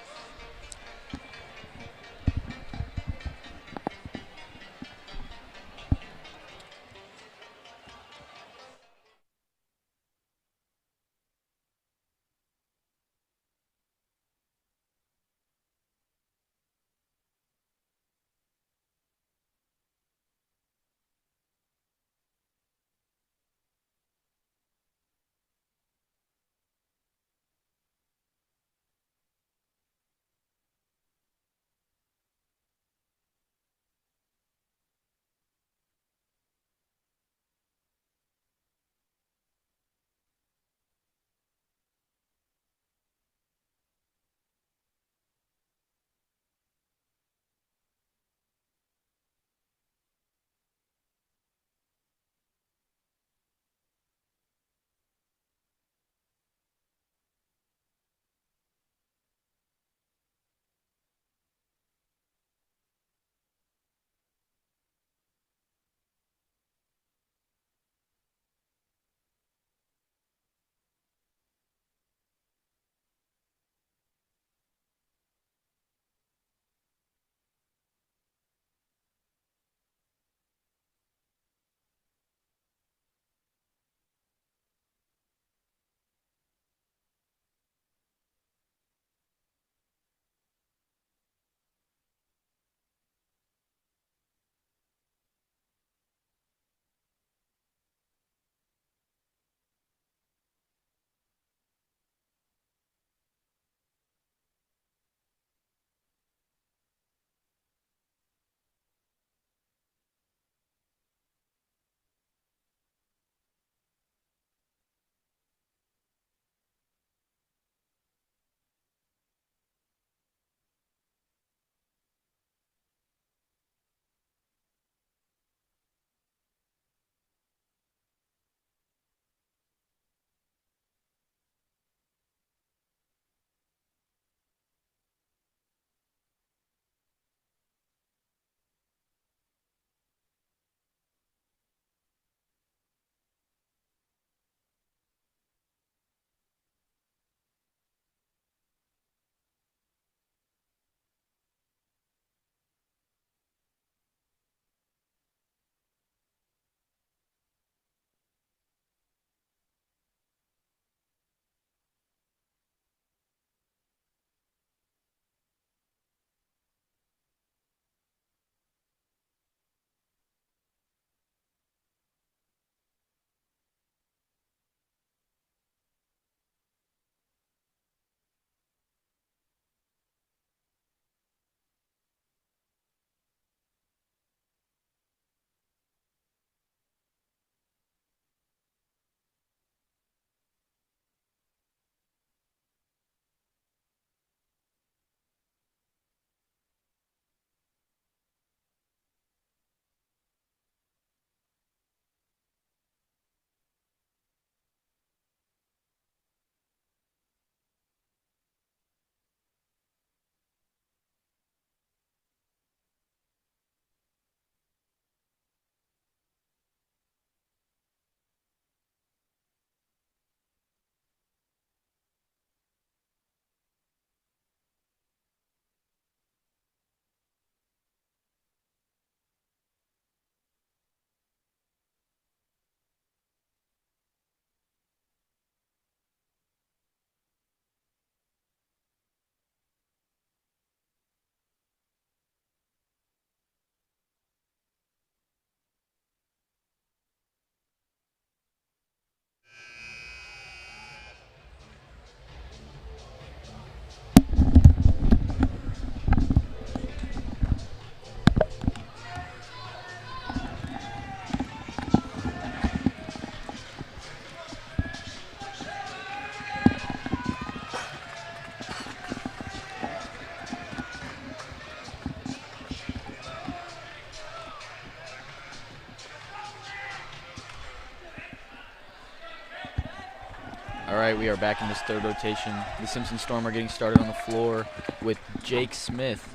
All right, we are back in this third rotation. The Simpson Storm are getting started on the floor with Jake Smith.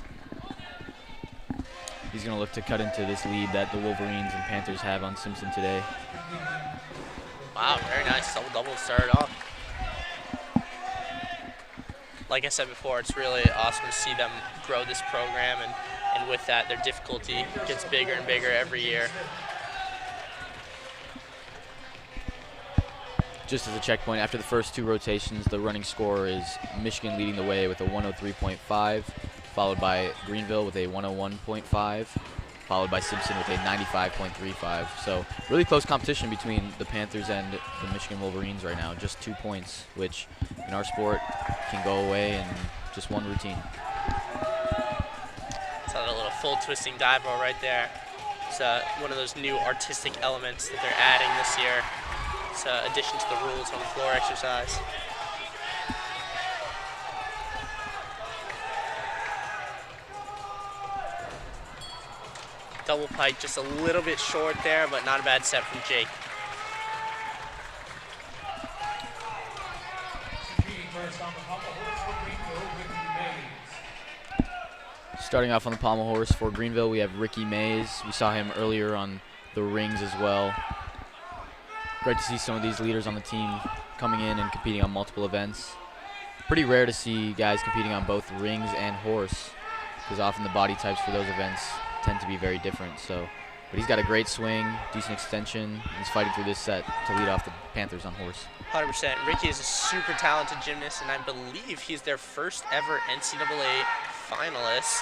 He's going to look to cut into this lead that the Wolverines and Panthers have on Simpson today. Wow, very nice. Double-double started off. Like I said before, it's really awesome to see them grow this program, and with that, their difficulty gets bigger and bigger every year. Just as a checkpoint, after the first two rotations, the running score is Michigan leading the way with a 103.5, followed by Greenville with a 101.5, followed by Simpson with a 95.35. So really close competition between the Panthers and the Michigan Wolverines right now. Just 2 points, which in our sport can go away in just one routine. It's a little full twisting dive roll right there. It's one of those new artistic elements that they're adding this year. It's an addition to the rules on the floor exercise. Double pike just a little bit short there, but not a bad set from Jake. Starting off on the Pommel horse for Greenville, we have Ricky Mays. We saw him earlier on the rings as well. Great to see some of these leaders on the team coming in and competing on multiple events. Pretty rare to see guys competing on both rings and horse, because often the body types for those events tend to be very different. But he's got a great swing, decent extension. He's fighting through this set to lead off the Panthers on horse. 100%. Ricky is a super talented gymnast, and I believe he's their first ever NCAA finalist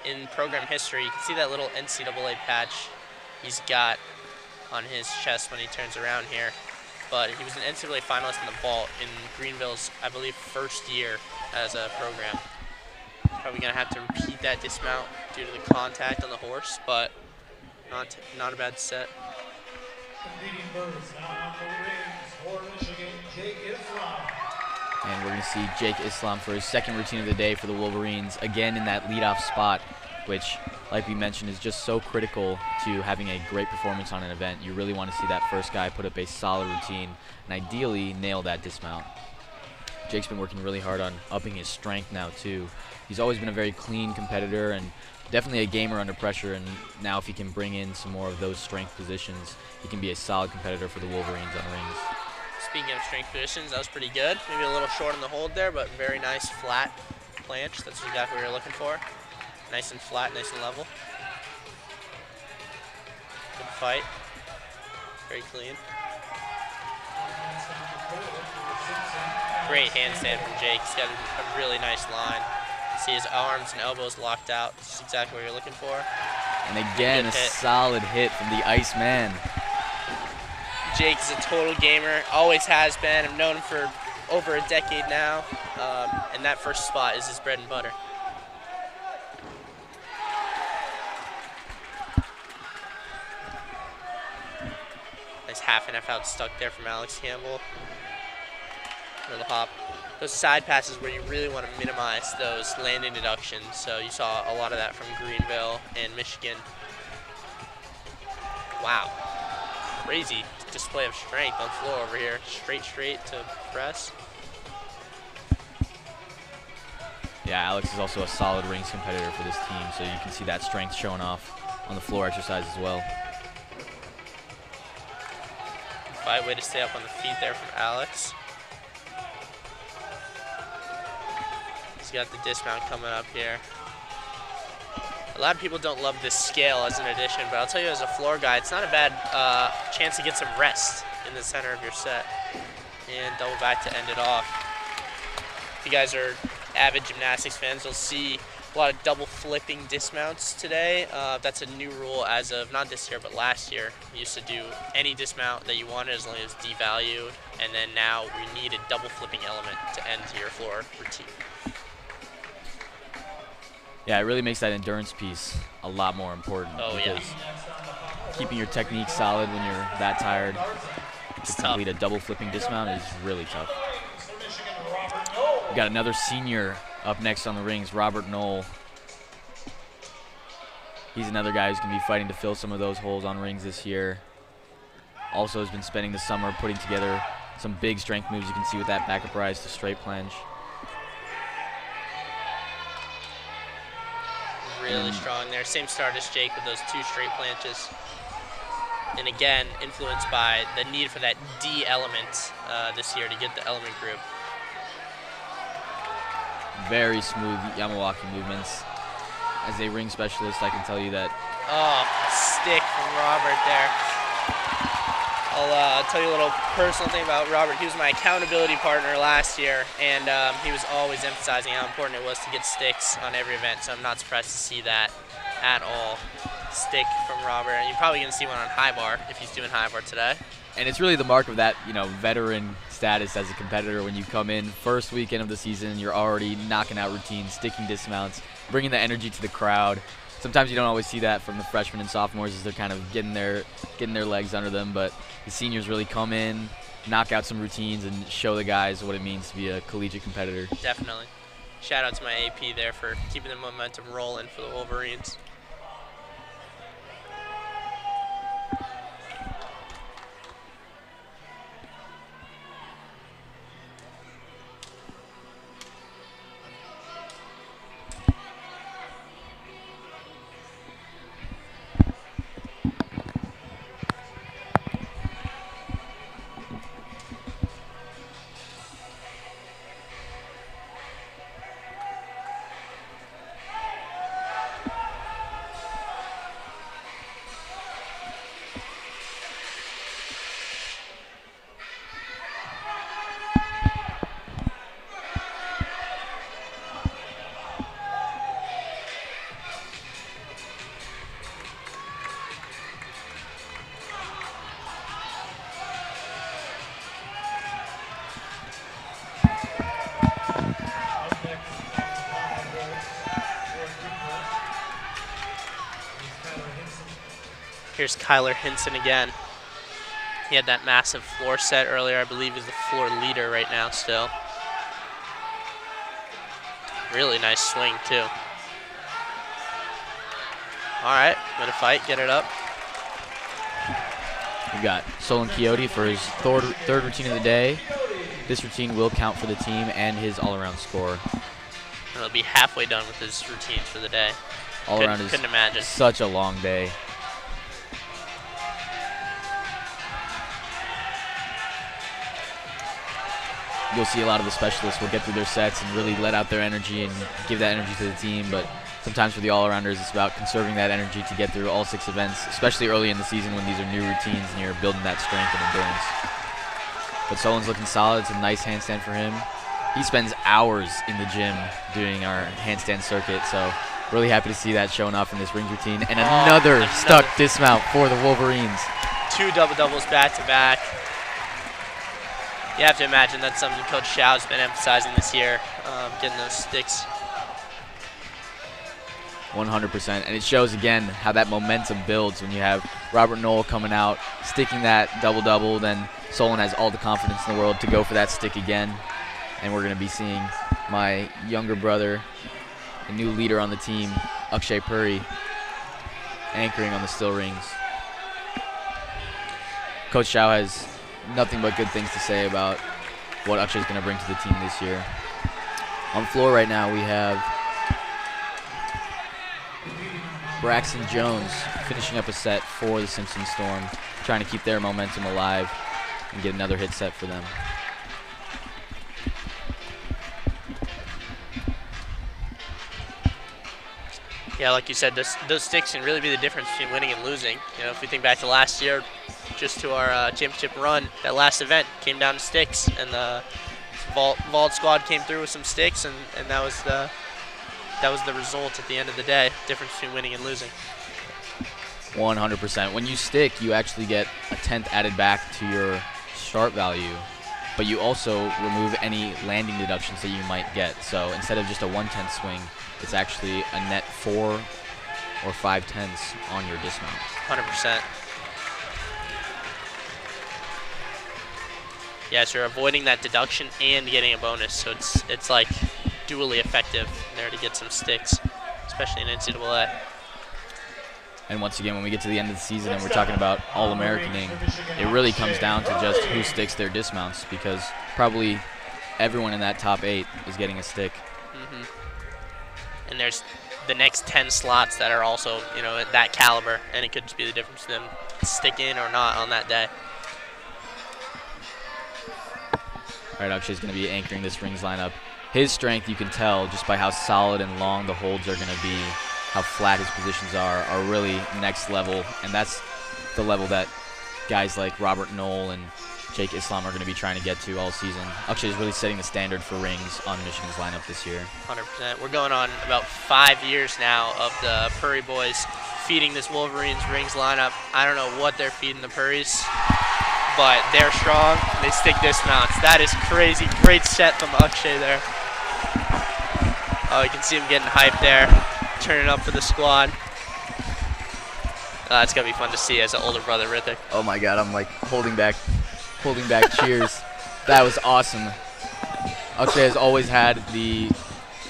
in program history. You can see that little NCAA patch he's got on his chest when he turns around here. But he was an NCAA finalist in the vault in Greenville's, I believe, first year as a program. Probably gonna have to repeat that dismount due to the contact on the horse, but not a bad set. And we're going to see Jake Islam for his second routine of the day for the Wolverines, again in that leadoff spot, which, like we mentioned, is just so critical to having a great performance on an event. You really want to see that first guy put up a solid routine and ideally nail that dismount. Jake's been working really hard on upping his strength now, too. He's always been a very clean competitor and definitely a gamer under pressure, and now if he can bring in some more of those strength positions, he can be a solid competitor for the Wolverines on rings. Speaking of strength positions, that was pretty good. Maybe a little short on the hold there, but very nice flat planche. That's exactly what you're looking for. Nice and flat, nice and level. Good fight. Very clean. Great handstand from Jake. He's got a really nice line. See his arms and elbows locked out. That's exactly what you're looking for. And again, a solid hit from the Iceman. Jake is a total gamer, always has been. I've known him for over a decade now, and that first spot is his bread and butter. Nice half and half out stuck there from Alex Campbell. Little hop. Those side passes where you really want to minimize those landing deductions. So you saw a lot of that from Greenville and Michigan. Wow. Crazy display of strength on the floor over here. Straight to press. Yeah, Alex is also a solid rings competitor for this team, so you can see that strength showing off on the floor exercise as well. Way to stay up on the feet there from Alex. He's got the dismount coming up here. A lot of people don't love this scale as an addition, but I'll tell you as a floor guy, it's not a bad chance to get some rest in the center of your set. And double back to end it off. If you guys are avid gymnastics fans, you'll see a lot of double flipping dismounts today. That's a new rule as of not this year, but last year. We used to do any dismount that you wanted as long as it's devalued, and then now we need a double flipping element to end your floor routine. Yeah, it really makes that endurance piece a lot more important. Oh, yeah. Keeping your technique solid when you're that tired It's to tough. complete a double flipping dismount is really tough. We got another senior up next on the rings, Robert Knoll. He's another guy who's going to be fighting to fill some of those holes on rings this year. Also has been spending the summer putting together some big strength moves you can see with that backup rise to straight plunge. Really strong there. Same start as Jake with those 2 straight planches. And again, influenced by the need for that D element this year to get the element group. Very smooth Yamawaki movements. As a ring specialist, I can tell you that. Oh, stick from Robert there. I'll tell you a little personal thing about Robert. He was my accountability partner last year, and he was always emphasizing how important it was to get sticks on every event, so I'm not surprised to see that at all. Stick from Robert, and you're probably going to see one on high bar if he's doing high bar today. And it's really the mark of that, veteran status as a competitor. When you come in first weekend of the season, you're already knocking out routines, sticking dismounts, bringing the energy to the crowd. Sometimes you don't always see that from the freshmen and sophomores as they're kind of getting their legs under them, but the seniors really come in, knock out some routines, and show the guys what it means to be a collegiate competitor. Definitely. Shout out to my AP there for keeping the momentum rolling for the Wolverines. Here's Kyler Hinson again. He had that massive floor set earlier. I believe he's the floor leader right now still. Really nice swing, too. All right, gonna fight, get it up. We got Solen Chiodi for his third routine of the day. This routine will count for the team and his all-around score. And he'll be halfway done with his routines for the day. All-around is couldn't imagine. Such a long day. You'll see a lot of the specialists will get through their sets and really let out their energy and give that energy to the team, but sometimes for the all-arounders, it's about conserving that energy to get through all 6 events, especially early in the season when these are new routines and you're building that strength and endurance. But Solen's looking solid. It's a nice handstand for him. He spends hours in the gym doing our handstand circuit, so really happy to see that showing off in this rings routine. And another stuck dismount for the Wolverines. 2 double-doubles back-to-back. You have to imagine that's something Coach Xiao's been emphasizing this year, getting those sticks. 100%, and it shows again how that momentum builds when you have Robert Knoll coming out, sticking that double-double, then Solen has all the confidence in the world to go for that stick again, and we're going to be seeing my younger brother, a new leader on the team, Akshay Puri, anchoring on the still rings. Coach Xiao has nothing but good things to say about what Akshay is going to bring to the team this year. On the floor right now we have Braxton Jones finishing up a set for the Simpson Storm, trying to keep their momentum alive and get another hit set for them. Yeah, like you said, those sticks can really be the difference between winning and losing. You know, if we think back to last year, just to our championship run, that last event came down to sticks, and the vault squad came through with some sticks, and that was the result at the end of the day. Difference between winning and losing. 100%. When you stick, you actually get a 10th added back to your start value, but you also remove any landing deductions that you might get. So instead of just a 1/10 swing, it's actually a net 4 or 5/10ths on your dismount. 100%. Yes, you're avoiding that deduction and getting a bonus, so it's like dually effective there to get some sticks, especially in NCAA. And once again, when we get to the end of the season and we're talking about All-Americaning, it really comes down to just who sticks their dismounts, because probably everyone in that top 8 is getting a stick. And there's the next 10 slots that are also, you know, at that caliber, and it could just be the difference in them sticking or not on that day. All right, Akshay's going to be anchoring this rings lineup. His strength, you can tell just by how solid and long the holds are going to be, how flat his positions are really next level, and that's the level that guys like Robert Knoll and Jake Islam are going to be trying to get to all season. Akshay is really setting the standard for rings on Michigan's lineup this year. 100%. We're going on about 5 years now of the Purry boys feeding this Wolverines rings lineup. I don't know what they're feeding the Purries, but they're strong. They stick dismounts. That is crazy. Great set from Akshay there. Oh, you can see him getting hyped there, turning up for the squad. It's going to be fun to see as an older brother, Rithik. Oh my God, I'm like holding back cheers. That was awesome. Akshay has always had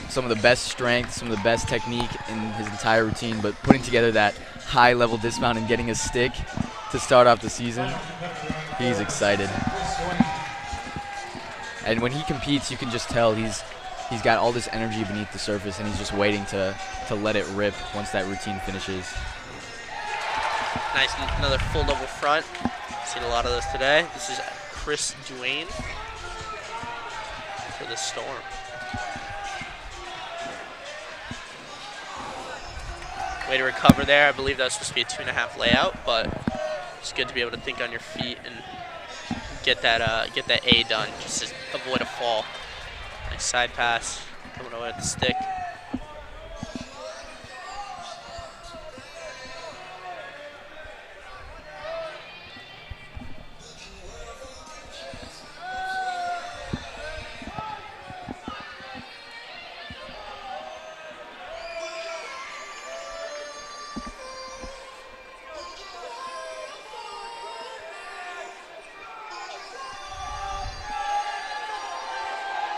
some of the best strength, some of the best technique in his entire routine, but putting together that high-level dismount and getting a stick to start off the season, he's excited. And when he competes, you can just tell he's got all this energy beneath the surface, and he's just waiting to let it rip once that routine finishes. Nice, another full double front. Seen a lot of those today. This is Chris Duane for the Storm. Way to recover there. I believe that was supposed to be a 2.5 layout, but it's good to be able to think on your feet and get that A done, just to avoid a fall. Nice side pass, coming away with the stick.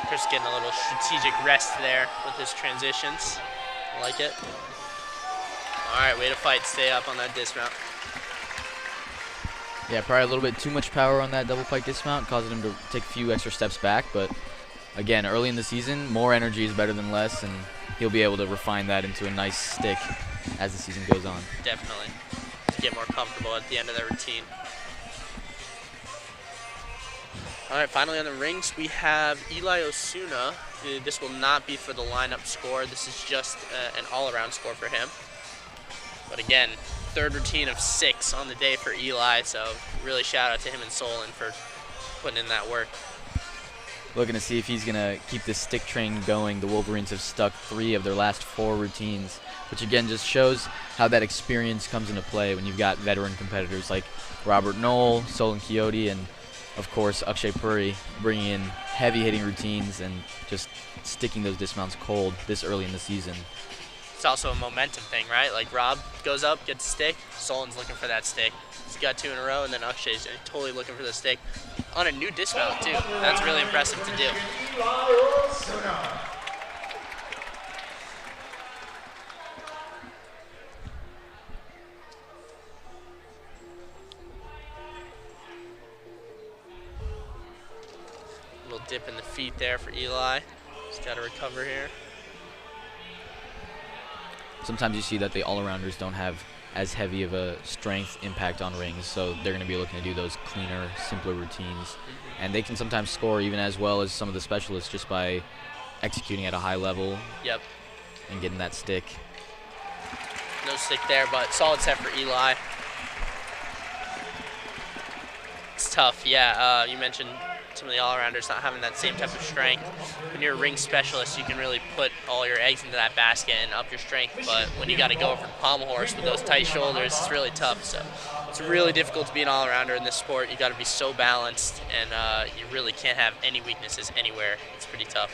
Chris getting a little strategic rest there with his transitions. I like it. All right, way to fight. Stay up on that dismount. Yeah, probably a little bit too much power on that double pike dismount, causing him to take a few extra steps back. But again, early in the season, more energy is better than less, and he'll be able to refine that into a nice stick as the season goes on. Definitely. To get more comfortable at the end of their routine. All right, finally on the rings, we have Eli Osuna. This will not be for the lineup score. This is just an all-around score for him. But again, third routine of 6 on the day for Eli, so really shout out to him and Solen for putting in that work. Looking to see if he's going to keep this stick train going. The Wolverines have stuck 3 of their last 4 routines, which again just shows how that experience comes into play when you've got veteran competitors like Robert Knoll, Solen Chiodi, and of course, Akshay Puri bringing in heavy-hitting routines and just sticking those dismounts cold this early in the season. It's also a momentum thing, right? Like Rob goes up, gets a stick, Solen's looking for that stick. He's got 2 in a row, and then Akshay's totally looking for the stick on a new dismount, too. That's really impressive to do. Little dip in the feet there for Eli. He's got to recover here. Sometimes you see that the all-arounders don't have as heavy of a strength impact on rings, so they're going to be looking to do those cleaner, simpler routines. And they can sometimes score even as well as some of the specialists just by executing at a high level. Yep. And getting that stick. No stick there, but solid set for Eli. It's tough, yeah. You mentioned some of the all-arounders not having that same type of strength. When you're a ring specialist, you can really put all your eggs into that basket and up your strength, but when you got to go over the pommel horse with those tight shoulders, it's really tough. So it's really difficult to be an all-arounder in this sport. You got to be so balanced, and you really can't have any weaknesses anywhere. It's pretty tough.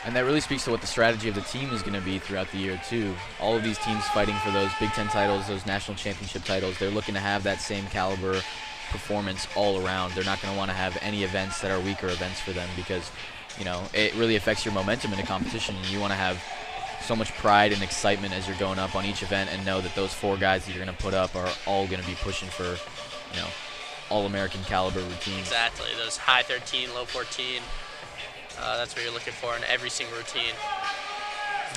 And that really speaks to what the strategy of the team is going to be throughout the year, too. All of these teams fighting for those Big Ten titles, those national championship titles, they're looking to have that same caliber performance all around. They're not going to want to have any events that are weaker events for them because, you know, it really affects your momentum in a competition. You want to have so much pride and excitement as you're going up on each event and know that those 4 guys that you're going to put up are all going to be pushing for, you know, all-American caliber routines. Exactly. Those high 13, low 14. That's what you're looking for in every single routine.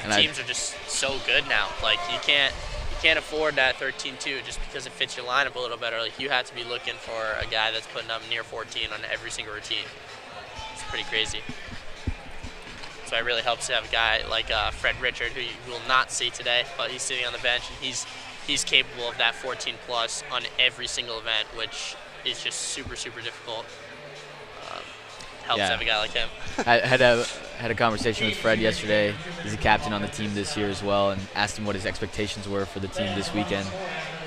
And teams are just so good now. Like you can't afford that 13-2 just because it fits your lineup a little better. Like you have to be looking for a guy that's putting up near 14 on every single routine. It's pretty crazy. So it really helps to have a guy like Fred Richard, who you will not see today, but he's sitting on the bench and he's capable of that 14 plus on every single event, which is just super, super difficult. Helps to have a guy like him. I had a conversation with Fred yesterday. He's a captain on the team this year as well, and asked him what his expectations were for the team this weekend.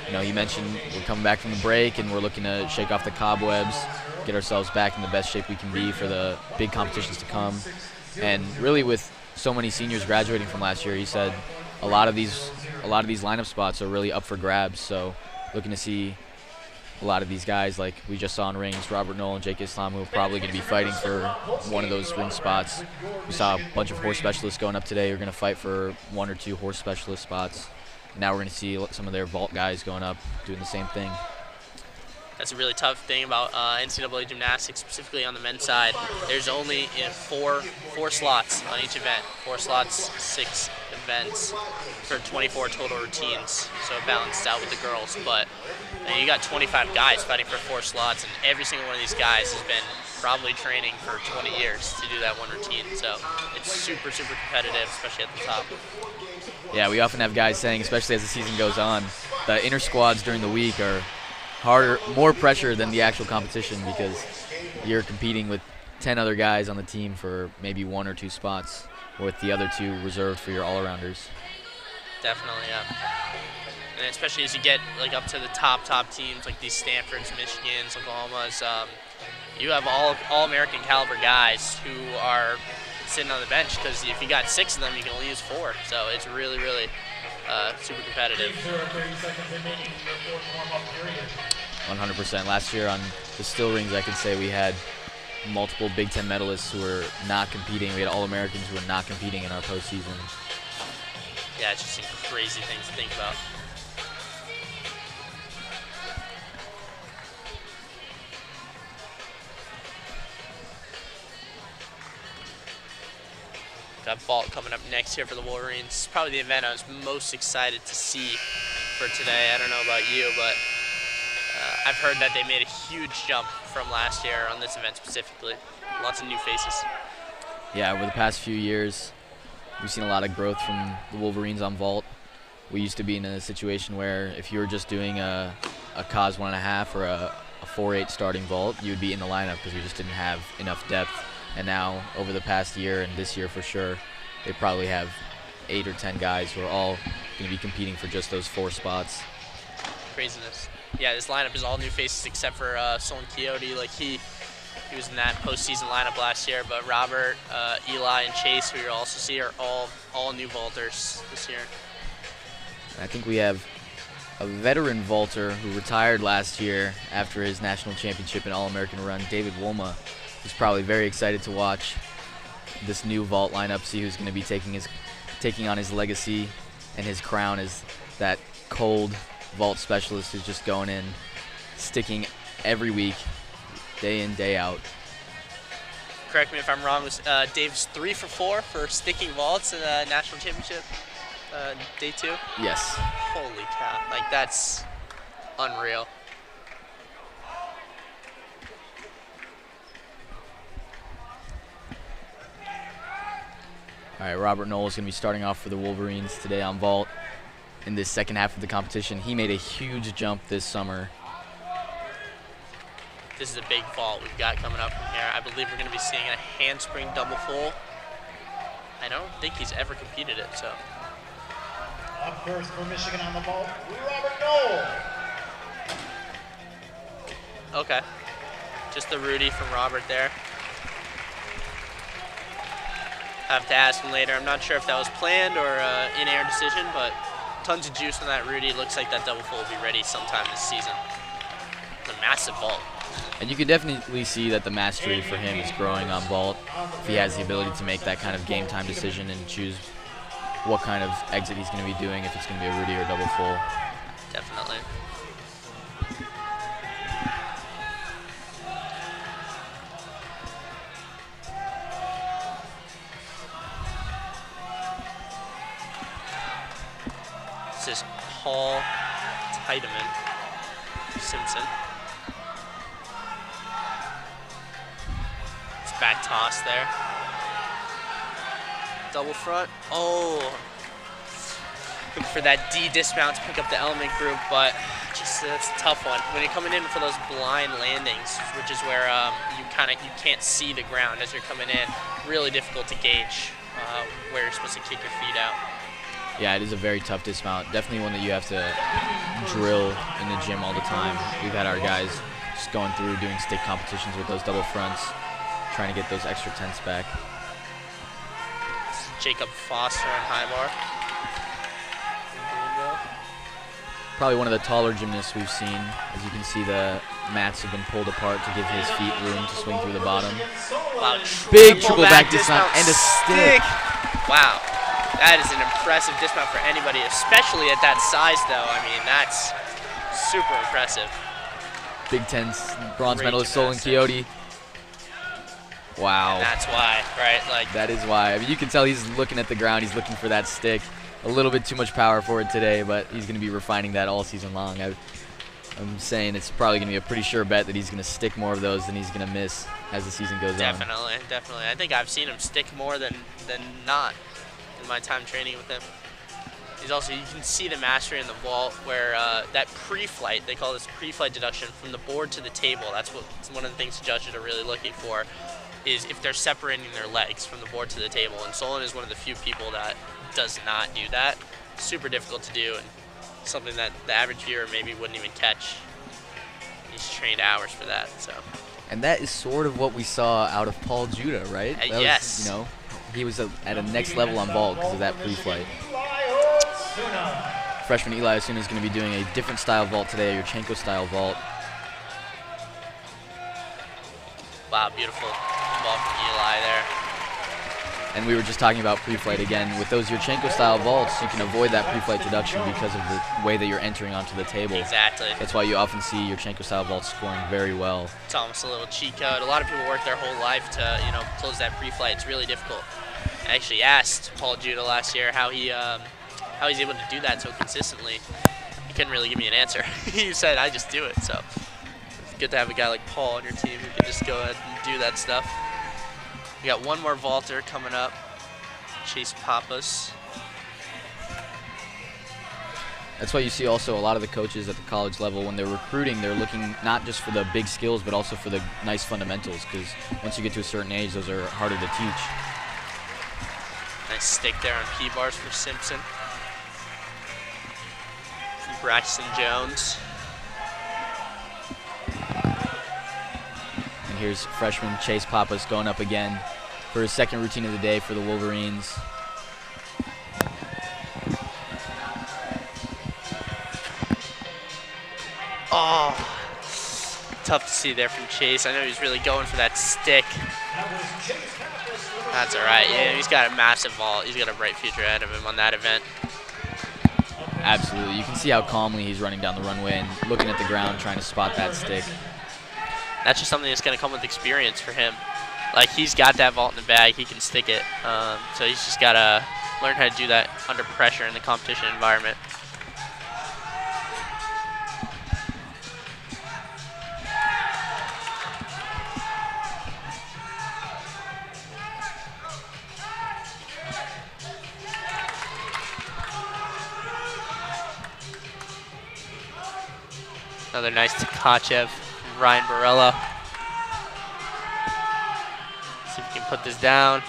You know, he mentioned we're coming back from the break and we're looking to shake off the cobwebs, get ourselves back in the best shape we can be for the big competitions to come. And really, with so many seniors graduating from last year, he said a lot of these lineup spots are really up for grabs. So, looking to see a lot of these guys, like we just saw in rings, Robert Knoll and Jake Islam, who are probably going to be fighting for one of those ring spots. We saw a bunch of horse specialists going up today who are going to fight for 1 or 2 horse specialist spots. Now we're going to see some of their vault guys going up doing the same thing. That's a really tough thing about NCAA gymnastics, specifically on the men's side. There's only 4 slots on each event. 4 slots, 6 events for 24 total routines. So it balances out with the girls. But you got 25 guys fighting for 4 slots, and every single one of these guys has been probably training for 20 years to do that one routine. So it's super, super competitive, especially at the top. Yeah, we often have guys saying, especially as the season goes on, the inner squads during the week are harder, more pressure than the actual competition because you're competing with 10 other guys on the team for maybe 1 or 2 spots, with the other 2 reserved for your all-arounders. Definitely, yeah. And especially as you get like up to the top teams like these Stanfords, Michigans, Oklahomas, you have all American caliber guys who are sitting on the bench because if you got 6 of them, you can only use 4. So it's really, really super competitive. 100%. Last year on the still rings, I could say we had multiple Big Ten medalists who were not competing. We had All-Americans who were not competing in our postseason. Yeah, it's just some crazy things to think about. Got vault coming up next here for the Wolverines. It's probably the event I was most excited to see for today. I don't know about you, but I've heard that they made a huge jump from last year on this event specifically. Lots of new faces. Yeah, over the past few years, we've seen a lot of growth from the Wolverines on vault. We used to be in a situation where if you were just doing a COS 1.5 or a 4.8 starting vault, you would be in the lineup because we just didn't have enough depth. And now, over the past year and this year for sure, they probably have 8 or 10 guys who are all going to be competing for just those 4 spots. Craziness. Yeah, this lineup is all new faces except for Solen Chiodi. Like he was in that postseason lineup last year, but Robert, Eli, and Chase, who you'll also see, are all new vaulters this year. I think we have a veteran vaulter who retired last year after his national championship and All-American run, David Wolma, who's probably very excited to watch this new vault lineup, see who's going to be taking on his legacy and his crown as that cold vault specialist who's just going in, sticking every week, day in, day out. Correct me if I'm wrong, Dave's 3 for 4 for sticking vaults in the national championship, day 2? Yes. Holy cow, like that's unreal. All right, Robert Knoll is going to be starting off for the Wolverines today on vault in this second half of the competition. He made a huge jump this summer. This is a big vault we've got coming up from here. I believe we're going to be seeing a handspring double full. I don't think he's ever competed it, so. Up first for Michigan on the vault, Robert Knoll. Okay. Just the Rudy from Robert there. Have to ask him later. I'm not sure if that was planned or in-air decision, but tons of juice on that Rudy. Looks like that double full will be ready sometime this season. It's a massive vault. And you can definitely see that the mastery for him is growing on vault. If he has the ability to make that kind of game time decision and choose what kind of exit he's going to be doing, if it's going to be a Rudy or double full. Definitely. This is Paul Tiedemann, Simpson. It's back toss there. Double front. Oh. Looking for that D dismount to pick up the element group, but just that's a tough one. When you're coming in for those blind landings, which is where you can't see the ground as you're coming in, really difficult to gauge where you're supposed to kick your feet out. Yeah, it is a very tough dismount. Definitely one that you have to drill in the gym all the time. We've had our guys just going through doing stick competitions with those double fronts, trying to get those extra tenths back. Jacob Foster on high bar. Probably one of the taller gymnasts we've seen. As you can see, the mats have been pulled apart to give his feet room to swing through the bottom. Wow, big triple back dismount and a stick. Wow. That is an impressive dismount for anybody, especially at that size, though. I mean, that's super impressive. Big Ten bronze medalist Solen Chiodi. Wow. And that's why, right? Like that is why. I mean, you can tell he's looking at the ground. He's looking for that stick. A little bit too much power for it today, but he's going to be refining that all season long. I'm saying it's probably going to be a pretty sure bet that he's going to stick more of those than he's going to miss as the season goes on. Definitely. I think I've seen him stick more than not in my time training with him. He's also, you can see the mastery in the vault where that pre-flight, they call this pre-flight deduction from the board to the table. That's one of the things the judges are really looking for, is if they're separating their legs from the board to the table. And Solen is one of the few people that does not do that. Super difficult to do and something that the average viewer maybe wouldn't even catch. He's trained hours for that. So. And that is sort of what we saw out of Paul Judah, right? Yes. Was, he was at a next level on vault because of that pre-flight. Freshman Eli Osuna is going to be doing a different style vault today, a Yurchenko style vault. Wow, beautiful ball from Eli there. And we were just talking about pre-flight again. With those Yurchenko style vaults, you can avoid that pre-flight deduction because of the way that you're entering onto the table. Exactly. That's why you often see Yurchenko style vaults scoring very well. It's almost a little cheat code. A lot of people work their whole life to, close that pre-flight. It's really difficult. I actually asked Paul Judah last year how he's able to do that so consistently. He couldn't really give me an answer. He said, I just do it. So it's good to have a guy like Paul on your team who can just go ahead and do that stuff. We got one more vaulter coming up, Chase Pappas. That's why you see also a lot of the coaches at the college level, when they're recruiting, they're looking not just for the big skills, but also for the nice fundamentals, because once you get to a certain age, those are harder to teach. Nice stick there on P-bars for Simpson. From Braxton Jones. And here's freshman Chase Pappas going up again for his second routine of the day for the Wolverines. Oh, tough to see there from Chase. I know he's really going for that stick. That's all right. Yeah, he's got a massive vault. He's got a bright future ahead of him on that event. Absolutely. You can see how calmly he's running down the runway and looking at the ground, trying to spot that stick. That's just something that's going to come with experience for him. Like, he's got that vault in the bag. He can stick it. So he's just got to learn how to do that under pressure in the competition environment. Another nice Tkachev from Ryan Barella. See if we can put this down.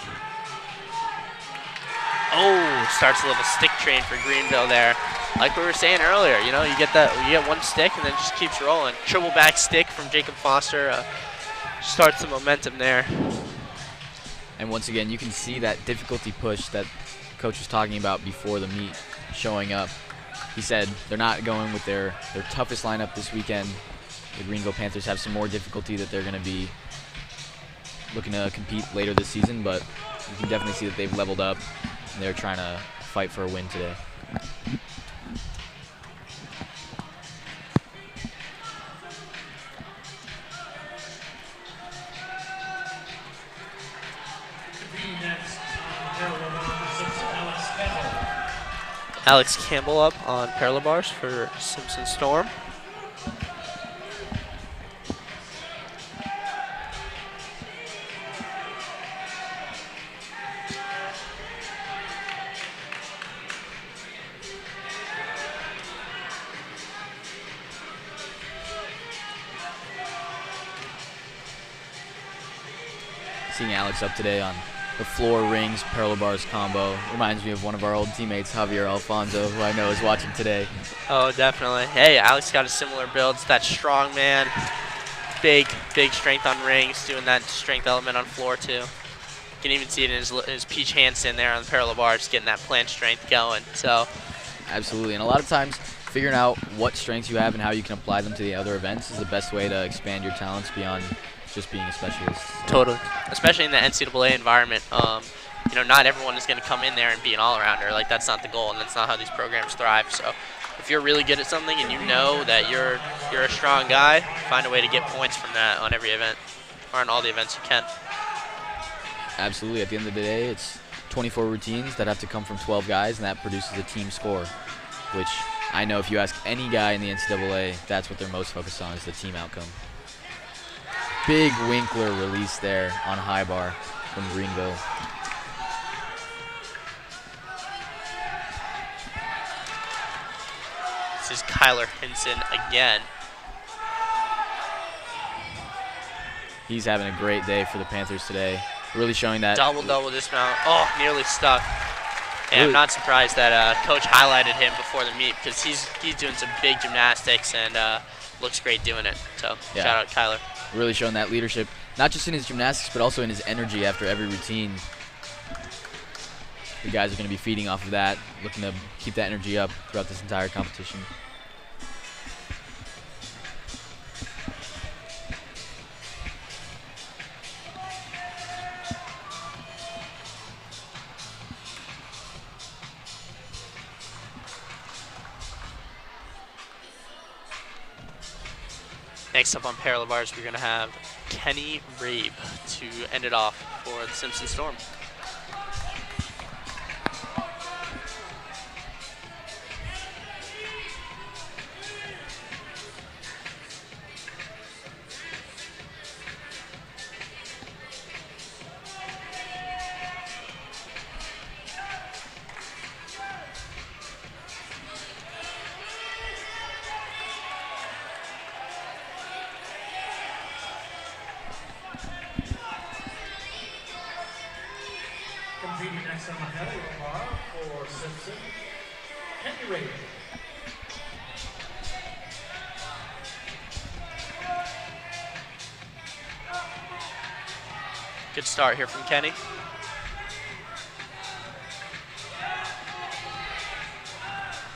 Oh, starts a little stick train for Greenville there. Like we were saying earlier, you get one stick and then it just keeps rolling. Triple back stick from Jacob Foster starts the momentum there. And once again, you can see that difficulty push that Coach was talking about before the meet showing up. He said they're not going with their toughest lineup this weekend. The Greenville Panthers have some more difficulty that they're going to be looking to compete later this season, but you can definitely see that they've leveled up and they're trying to fight for a win today. Alex Campbell up on parallel bars for Simpson Storm. Seeing Alex up today on the floor rings parallel bars combo reminds me of one of our old teammates, Javier Alfonso, who I know is watching today. Oh, definitely. Hey, Alex got a similar build. It's that strong man, big strength on rings, doing that strength element on floor too. You can even see it in his Peach Hansen there on the parallel bars, getting that plant strength going. So, absolutely, and a lot of times figuring out what strengths you have and how you can apply them to the other events is the best way to expand your talents beyond just being a specialist. Totally, especially in the NCAA environment. You know, not everyone is going to come in there and be an all-arounder. Like, that's not the goal, and that's not how these programs thrive. So, if you're really good at something and you know that you're a strong guy, find a way to get points from that on every event, or on all the events you can. Absolutely. At the end of the day, it's 24 routines that have to come from 12 guys, and that produces a team score, which I know if you ask any guy in the NCAA, that's what they're most focused on, is the team outcome. Big Winkler release there on high bar from Greenville. This is Kyler Hinson again. He's having a great day for the Panthers today. Really showing that. Double dismount. Oh, nearly stuck. And Really? I'm not surprised that Coach highlighted him before the meet, because he's doing some big gymnastics and looks great doing it. So Yeah. shout out Kyler. Really showing that leadership, not just in his gymnastics, but also in his energy after every routine. The guys are going to be feeding off of that, looking to keep that energy up throughout this entire competition. Next up on parallel bars, we're going to have Kenny Rabe to end it off for the Simpson Storm. Competing next on the parallel bar for Simpson, Kenny Rabe. Good start here from Kenny.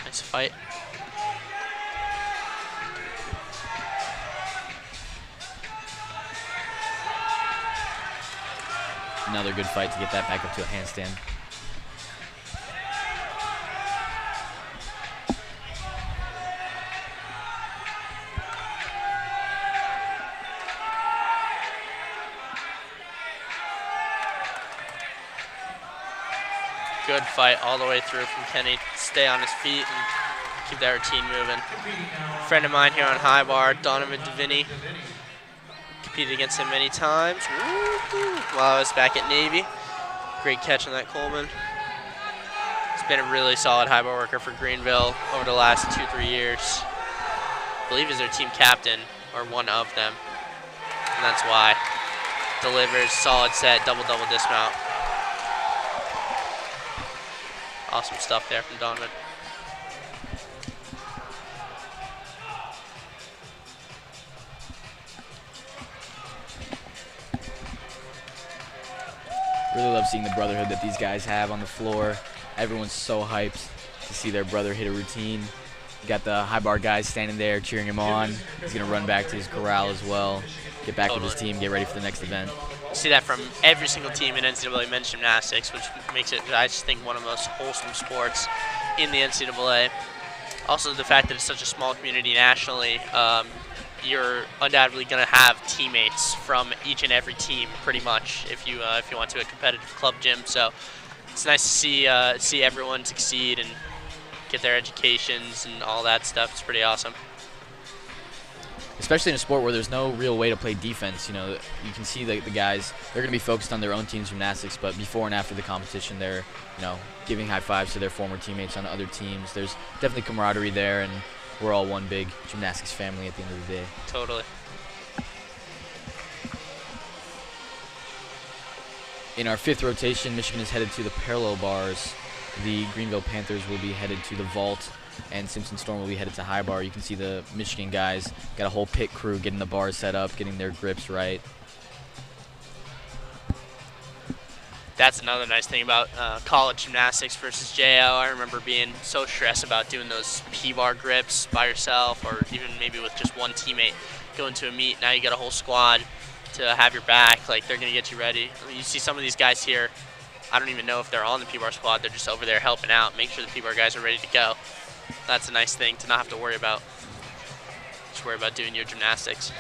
Nice fight. Another good fight to get that back up to a handstand. Good fight all the way through from Kenny. Stay on his feet and keep that routine moving. Friend of mine here on high bar, Donovan Davini. Competed against him many times. Woo-hoo. While I was back at Navy. Great catch on that Coleman. He's been a really solid high bar worker for Greenville over the last 2-3 years. I believe he's their team captain, or one of them. And that's why. Delivers, solid set, double dismount. Awesome stuff there from Donovan. Really love seeing the brotherhood that these guys have on the floor. Everyone's so hyped to see their brother hit a routine. You got the high bar guys standing there cheering him on. He's going to run back to his corral as well, get back with his team, get ready for the next event. You see that from every single team in NCAA men's gymnastics, which makes it, I just think, one of the most wholesome sports in the NCAA. Also, the fact that it's such a small community nationally, you're undoubtedly going to have teammates from each and every team, pretty much, if you went to a competitive club gym. So it's nice to see everyone succeed and get their educations and all that stuff. It's pretty awesome. Especially in a sport where there's no real way to play defense. You know, you can see the guys, they're going to be focused on their own team's gymnastics, but before and after the competition, they're, giving high fives to their former teammates on other teams. There's definitely camaraderie there, and we're all one big gymnastics family at the end of the day. Totally. In our fifth rotation, Michigan is headed to the parallel bars. The Greenville Panthers will be headed to the vault, and Simpson Storm will be headed to high bar. You can see the Michigan guys got a whole pit crew getting the bars set up, getting their grips right. That's another nice thing about college gymnastics versus JO. I remember being so stressed about doing those P-bar grips by yourself, or even maybe with just one teammate going to a meet. Now you got a whole squad to have your back. Like, they're going to get you ready. I mean, you see some of these guys here, I don't even know if they're on the P-bar squad. They're just over there helping out, make sure the P-bar guys are ready to go. That's a nice thing to not have to worry about. Just worry about doing your gymnastics.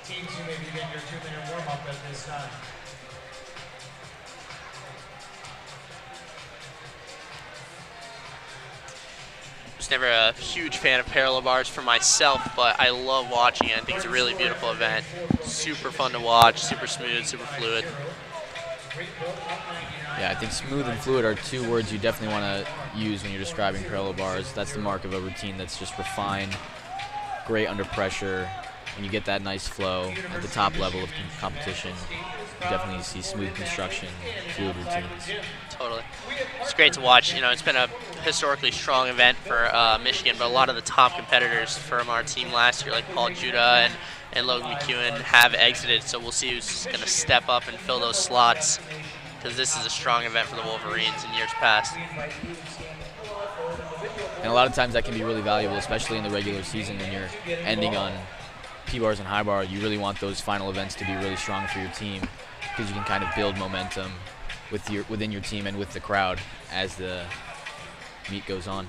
Teams, you may begin your 2-minute warm-up at this time. I was never a huge fan of parallel bars for myself, but I love watching it. I think it's a really beautiful event. Super fun to watch, super smooth, super fluid. Yeah, I think smooth and fluid are two words you definitely want to use when you're describing parallel bars. That's the mark of a routine that's just refined, great under pressure. When you get that nice flow at the top level of competition, you definitely see smooth construction, fluid routines. Totally. It's great to watch. It's been a historically strong event for Michigan, but a lot of the top competitors from our team last year, like Paul Judah and Logan McEwen, have exited. So we'll see who's going to step up and fill those slots, because this is a strong event for the Wolverines in years past. And a lot of times that can be really valuable, especially in the regular season when you're ending on P-bars and high bar. You really want those final events to be really strong for your team, because you can kind of build momentum within your team and with the crowd as the meet goes on.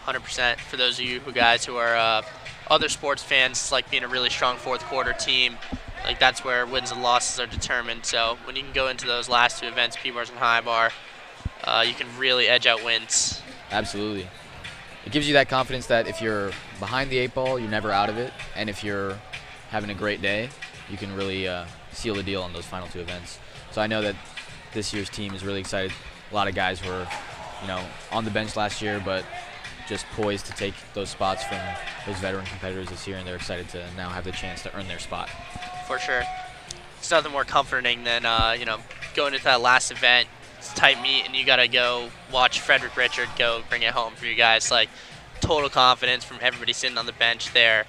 100%. For those of you guys who are other sports fans, it's like being a really strong fourth quarter team. Like, that's where wins and losses are determined. So when you can go into those last two events, P-bars and high bar, you can really edge out wins. Absolutely. It gives you that confidence that if you're behind the 8 ball, you're never out of it. And if you're having a great day, you can really seal the deal on those final two events. So I know that this year's team is really excited. A lot of guys were, on the bench last year, but just poised to take those spots from those veteran competitors this year, and they're excited to now have the chance to earn their spot. For sure. It's nothing more comforting than, going into that last event. It's a tight meet, and you got to go watch Frederick Richard go bring it home for you guys. Like, total confidence from everybody sitting on the bench there.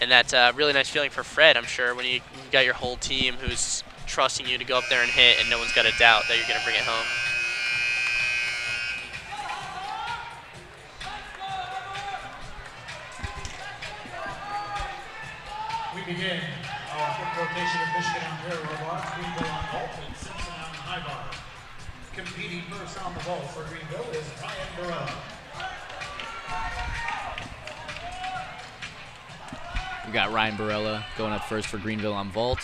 And that's a really nice feeling for Fred, I'm sure, when you got your whole team who's trusting you to go up there and hit, and no one's got a doubt that you're going to bring it home. We begin our fifth rotation of Michigan on parallel bar, Greenville on vault, and Simpson on high bar. Competing first on the vault for Greenville is Ryan Barella. We got Ryan Barella going up first for Greenville on vault.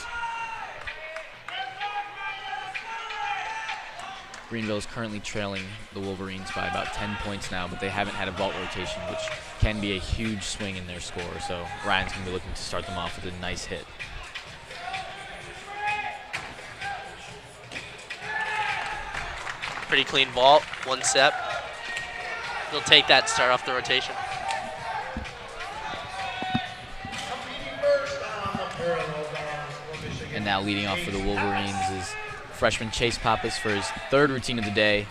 Greenville is currently trailing the Wolverines by about 10 points now, but they haven't had a vault rotation, which can be a huge swing in their score. So Ryan's going to be looking to start them off with a nice hit. Pretty clean vault, one step. He'll take that and start off the rotation. And now leading off for the Wolverines is freshman Chase Pappas for his third routine of the day.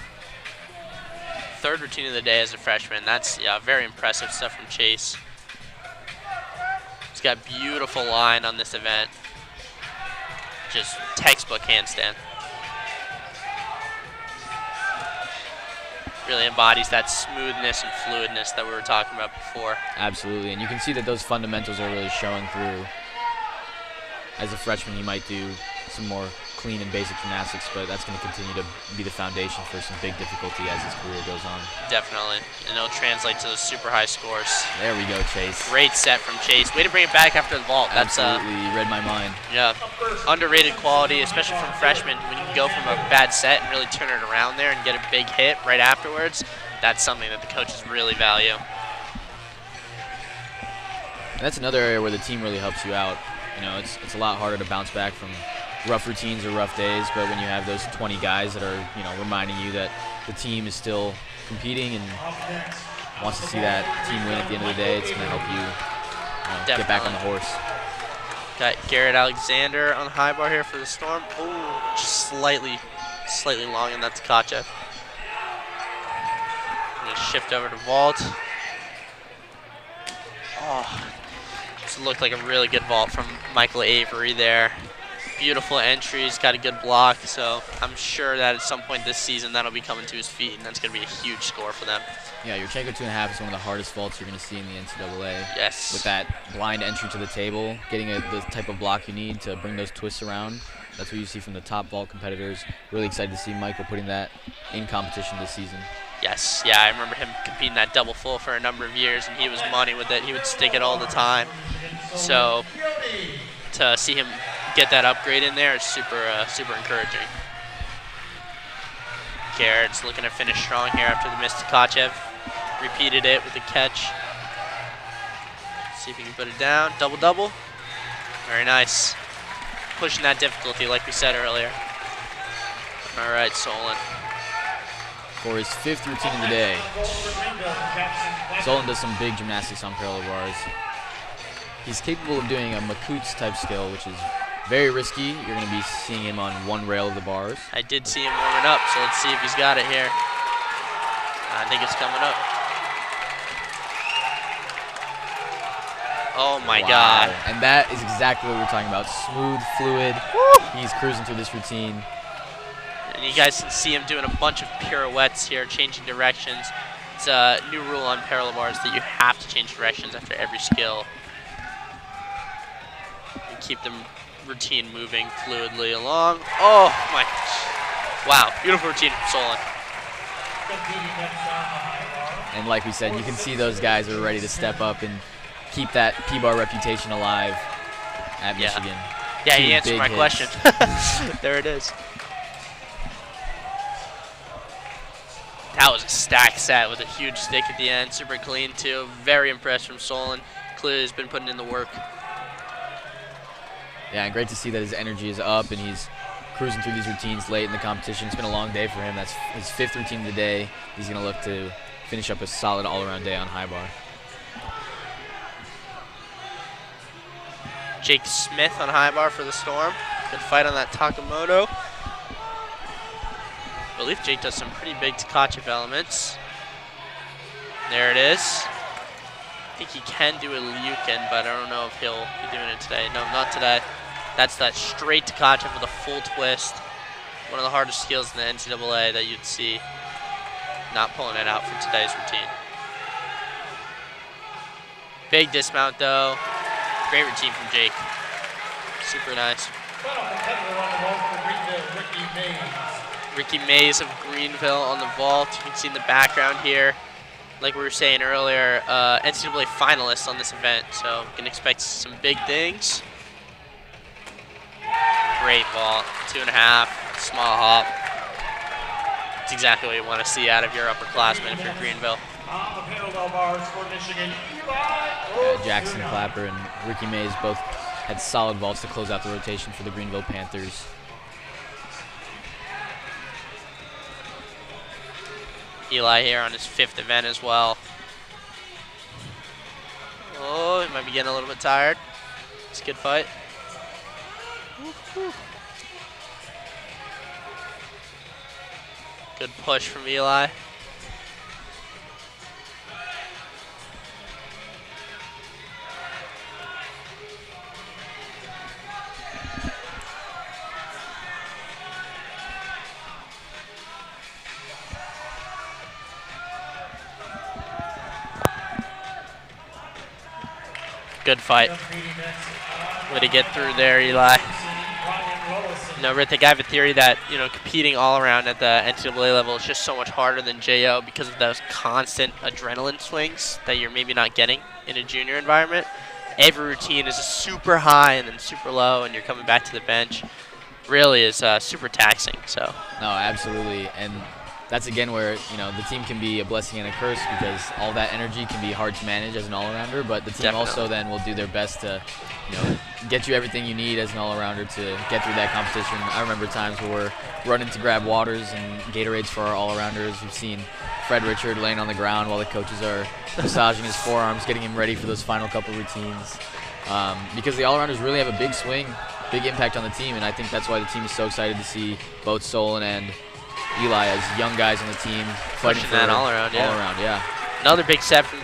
Third routine of the day as a freshman. That's very impressive stuff from Chase. He's got beautiful line on this event. just textbook handstand. Really embodies that smoothness and fluidness that we were talking about before. Absolutely, and you can see that those fundamentals are really showing through. As a freshman, you might do some more clean and basic gymnastics, but that's going to continue to be the foundation for some big difficulty as his career goes on. Definitely, and it'll translate to those super high scores. There we go, Chase. Great set from Chase. Way to bring it back after the vault. Absolutely, you read my mind. Yeah, underrated quality, especially from freshmen. When you can go from a bad set and really turn it around there and get a big hit right afterwards, that's something that the coaches really value. And that's another area where the team really helps you out. You know, it's a lot harder to bounce back from rough routines or rough days, but when you have those 20 guys that are, you know, reminding you that the team is still competing and wants to see that team win at the end of the day, it's going to help you, get back on the horse. Got Garrett Alexander on the high bar here for the Storm. Oh, just slightly long, and that's Tkachev. Going to shift over to vault. Oh, this looked like a really good vault from Michael Avery there. Beautiful entries, got a good block, so I'm sure that at some point this season that'll be coming to his feet, and that's going to be a huge score for them. Yeah, your Chenko 2.5 is one of the hardest vaults you're going to see in the NCAA. Yes. With that blind entry to the table, getting the type of block you need to bring those twists around. That's what you see from the top vault competitors. Really excited to see Michael putting that in competition this season. Yes, yeah, I remember him competing that double full for a number of years, and he was money with it. He would stick it all the time. So to see him get that upgrade in there is super encouraging. Garrett's looking to finish strong here after the miss to Tkachev. Repeated it with a catch. See if he can put it down. Double-double. Very nice. Pushing that difficulty like we said earlier. All right, Solen. For his 5th routine of the day, Solen does some big gymnastics on parallel bars. He's capable of doing a Makut's type skill, which is very risky. You're going to be seeing him on one rail of the bars. I did see him warming up, so let's see if he's got it here. I think it's coming up. Oh my God. And that is exactly what we're talking about. Smooth, fluid. Woo! He's cruising through this routine. And you guys can see him doing a bunch of pirouettes here, changing directions. It's a new rule on parallel bars that you have to change directions after every skill. And keep the routine moving fluidly along. Oh my, wow, beautiful routine from Solen. And like we said, you can see those guys are ready to step up and keep that P-bar reputation alive at Michigan. Yeah, he answered my question. There it is. That was a stacked set with a huge stick at the end. Super clean, too. Very impressed from Solen. Clearly has been putting in the work. Yeah, and great to see that his energy is up and he's cruising through these routines late in the competition. It's been a long day for him. That's his 5th routine of the day. He's going to look to finish up a solid all-around day on high bar. Jake Smith on high bar for the Storm. Good fight on that Takamoto. I believe Jake does some pretty big Tkachev elements. There it is. I think he can do a Liukin, but I don't know if he'll be doing it today. No, not today. That's that straight Tkachev with a full twist. One of the hardest skills in the NCAA that you'd see. Not pulling it out for today's routine. Big dismount though. Great routine from Jake. Super nice. Ricky Mays of Greenville on the vault. You can see in the background here, like we were saying earlier, NCAA finalists on this event, so you can expect some big things. Great vault, 2.5, small hop. It's exactly what you want to see out of your upperclassmen if you're Greenville. Jackson Clapper and Ricky Mays both had solid vaults to close out the rotation for the Greenville Panthers. Eli here on his 5th event as well. Oh, he might be getting a little bit tired. It's a good fight. Good push from Eli. Good fight. Way to get through there, Eli. You know, Rithik, I have a theory that, you know, competing all around at the NCAA level is just so much harder than JO because of those constant adrenaline swings that you're maybe not getting in a junior environment. Every routine is super high and then super low, and you're coming back to the bench. Really is super taxing. So. No, absolutely, and that's again where, you know, the team can be a blessing and a curse because all that energy can be hard to manage as an all-arounder, but the team also then will do their best to, you know, get you everything you need as an all-arounder to get through that competition. I remember times where we're running to grab waters and Gatorades for our all-arounders. We've seen Fred Richard laying on the ground while the coaches are massaging his forearms, getting him ready for those final couple routines. Because the all-arounders really have a big swing, big impact on the team, and I think that's why the team is so excited to see both Solen and Eli as young guys on the team pushing that all around, yeah. Another big set from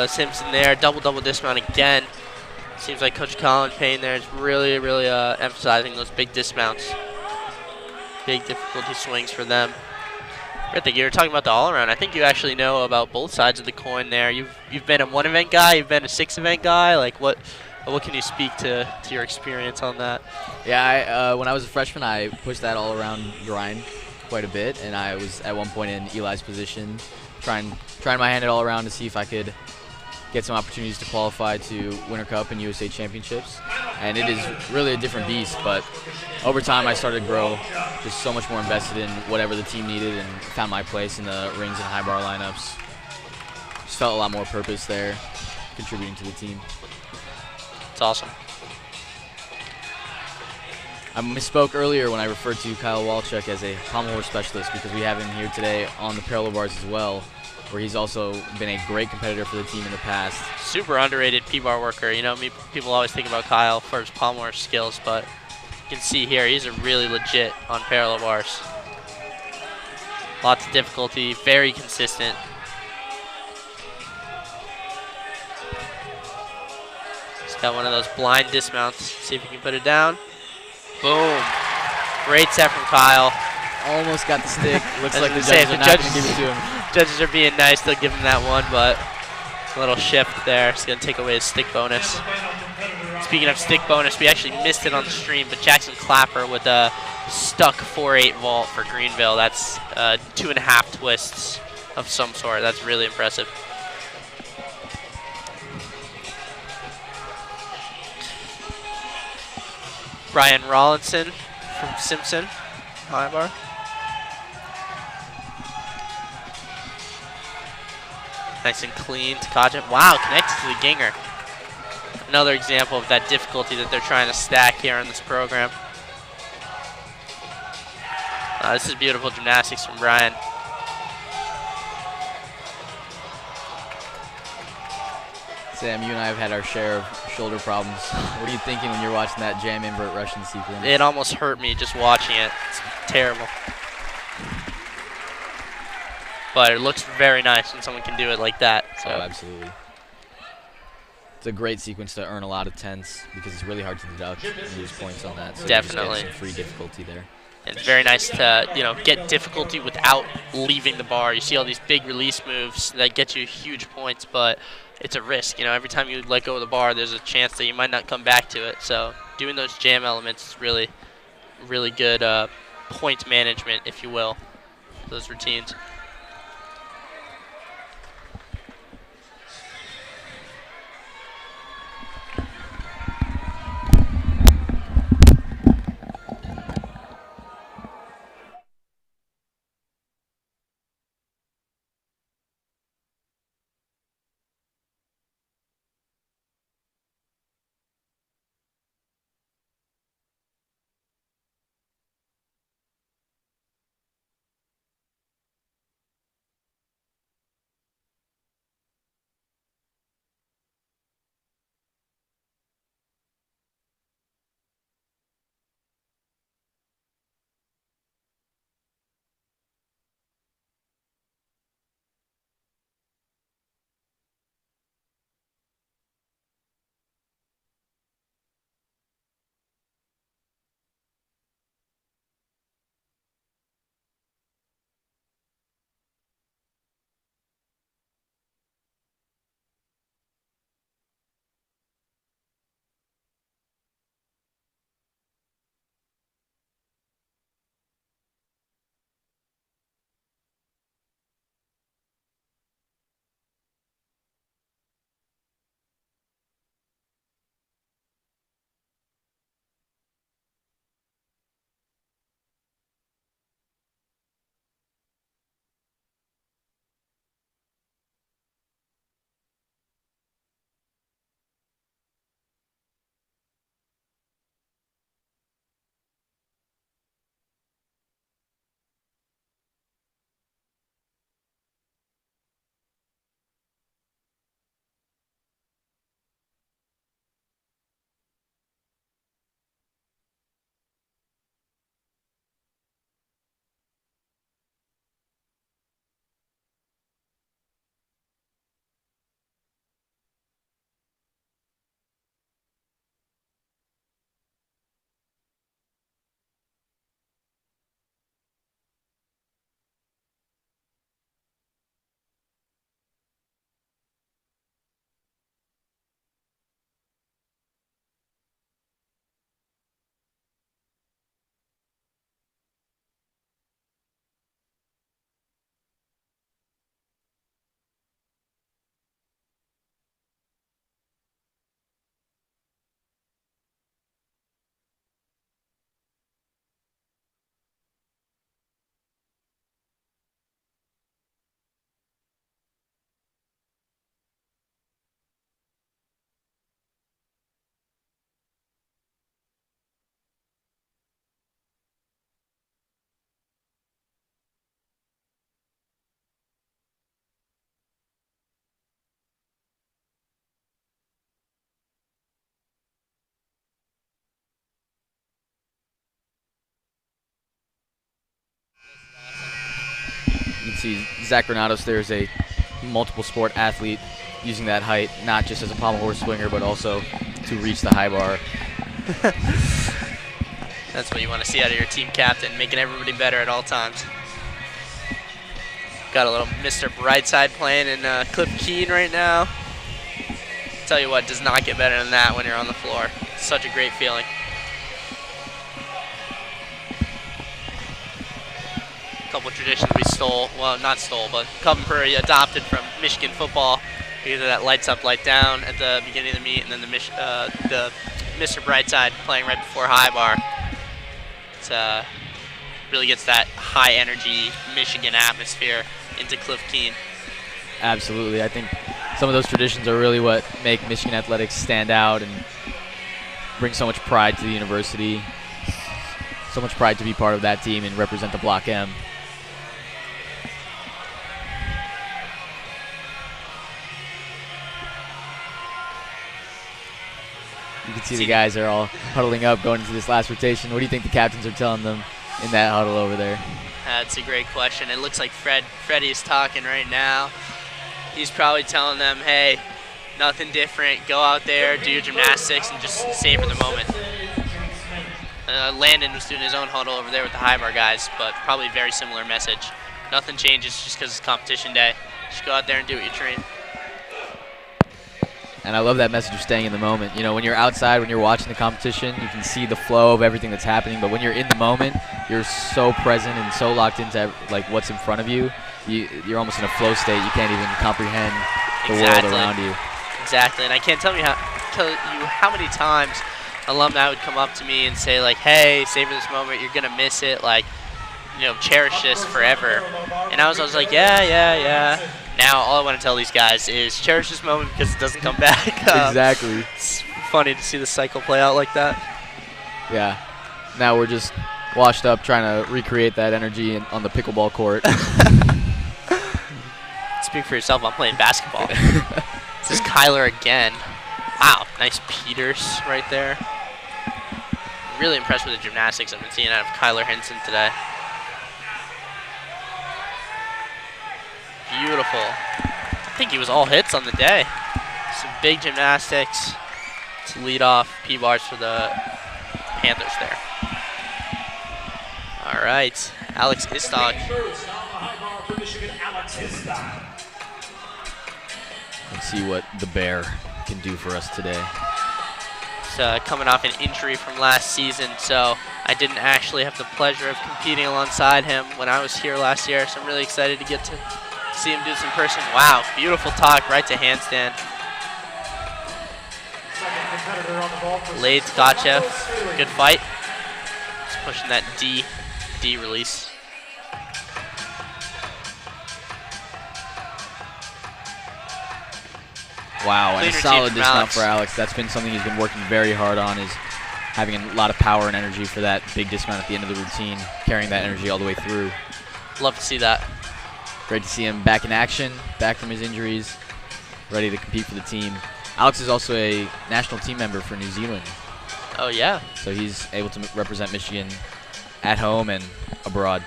Simpson there. Double dismount again. Seems like Coach Colin Payne there is really emphasizing those big dismounts. Big difficulty swings for them. I think you were talking about the all around. I think you actually know about both sides of the coin there. You've been a one event guy. You've been a 6 event guy. Like what can you speak to your experience on that? Yeah, when I was a freshman, I pushed that all around grind quite a bit, and I was at one point in Eli's position trying my hand at all around to see if I could get some opportunities to qualify to Winter Cup and USA Championships, and it is really a different beast. But over time I started to grow just so much more invested in whatever the team needed and found my place in the rings and high bar lineups. Just felt a lot more purpose there, contributing to the team. It's awesome. I misspoke earlier when I referred to Kyle Walchuk as a pommel horse specialist because we have him here today on the parallel bars as well, where he's also been a great competitor for the team in the past. Super underrated P-bar worker. You know, people always think about Kyle for his pommel horse skills, but you can see here he's a really legit on parallel bars. Lots of difficulty, very consistent. He's got one of those blind dismounts. See if he can put it down. Boom. Great set from Kyle. Almost got the stick. Looks like the judges are not going to give it to him. Judges are being nice. They'll give him that one, but a little shift there. It's going to take away his stick bonus. Speaking of stick bonus, we actually missed it on the stream, but Jackson Clapper with a stuck 4-8 vault for Greenville. That's 2.5 twists of some sort. That's really impressive. Brian Rollinson from Simpson, high bar. Nice and clean. Takaja. Wow, connected to the ginger. Another example of that difficulty that they're trying to stack here in this program. This is beautiful gymnastics from Brian. Sam, you and I have had our share of shoulder problems. What are you thinking when you're watching that jam invert Russian sequence? It almost hurt me just watching it. It's terrible. But it looks very nice when someone can do it like that. So. Oh, absolutely. It's a great sequence to earn a lot of tenths because it's really hard to deduct and lose points on that. So definitely. You just get some free difficulty there. It's very nice to, you know, get difficulty without leaving the bar. You see all these big release moves that get you huge points, but it's a risk. You know, every time you let go of the bar, there's a chance that you might not come back to it. So doing those jam elements is really, really good point management, if you will, those routines. see Zach Granados there is a multiple sport athlete using that height, not just as a pommel horse swinger, but also to reach the high bar. That's what you want to see out of your team captain, making everybody better at all times. Got a little Mr. Brightside playing in Cliff Keen right now. Tell you what, does not get better than that when you're on the floor. Such a great feeling. A couple traditions we stole, well, not stole, but Covenbury adopted from Michigan football. Either that lights up, light down at the beginning of the meet, and then the Mr. Brightside playing right before high bar. It really gets that high energy Michigan atmosphere into Cliff Keen. Absolutely. I think some of those traditions are really what make Michigan athletics stand out and bring so much pride to the university. So much pride to be part of that team and represent the Block M. You can see the guys are all huddling up going into this last rotation. What do you think the captains are telling them in that huddle over there? That's a great question. It looks like Freddie's talking right now. He's probably telling them, hey, nothing different. Go out there, do your gymnastics, and just savor the moment. Landon was doing his own huddle over there with the high bar guys, but probably a very similar message. Nothing changes just because it's competition day. Just go out there and do what you train. And I love that message of staying in the moment. You know, when you're outside, when you're watching the competition, you can see the flow of everything that's happening. But when you're in the moment, you're so present and so locked into like what's in front of you. You're almost in a flow state. You can't even comprehend the world around you. Exactly. And I can't tell you how many times alumni would come up to me and say like, "Hey, savor this moment. You're gonna miss it. Like, you know, cherish this forever." And I was like, yeah. Now all I want to tell these guys is cherish this moment because it doesn't come back. Exactly. It's funny to see the cycle play out like that. Yeah. Now we're just washed up trying to recreate that energy on the pickleball court. Speak for yourself. I'm playing basketball. This is Kyler again. Wow, nice Peters right there. Really impressed with the gymnastics I've been seeing out of Kyler Henson today. Beautiful. I think he was all hits on the day. Some big gymnastics to lead off P-bars for the Panthers there. All right, Alex Istog. Let's see what the Bear can do for us today. He's coming off an injury from last season, so I didn't actually have the pleasure of competing alongside him when I was here last year, so I'm really excited to get to see him do this in person. Wow, beautiful talk right to handstand. Lade Gotchev, good fight. Just pushing that D release. Wow, and a Cleaner solid team from dismount Alex. for Alex. That's been something he's been working very hard on, is having a lot of power and energy for that big dismount at the end of the routine, carrying that energy all the way through. Love to see that. Great to see him back in action, back from his injuries, ready to compete for the team. Alex is also a national team member for New Zealand. Oh, yeah. So he's able to represent Michigan at home and abroad.